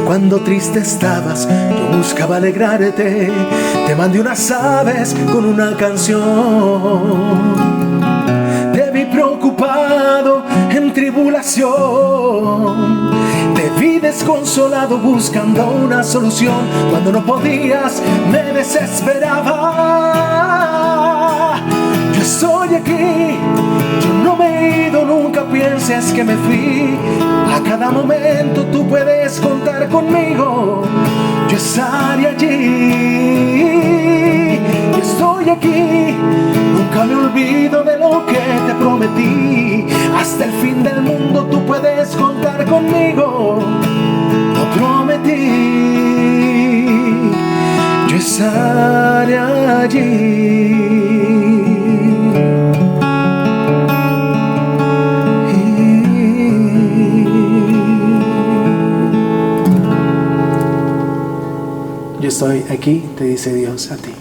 Cuando triste estabas, yo buscaba alegrarte. Te mandé unas aves con una canción. Te vi preocupado en tribulación. Te vi desconsolado buscando una solución. Cuando no podías, me desesperaba. Yo estoy aquí, yo no me he ido, nunca pienses que me fui. A cada momento tú puedes contar conmigo. Yo estaré allí. Yo estoy aquí, nunca me olvido de lo que te prometí. Hasta el fin del mundo tú puedes contar conmigo. Lo prometí, yo estaré allí. Yo estoy aquí, te dice Dios a ti.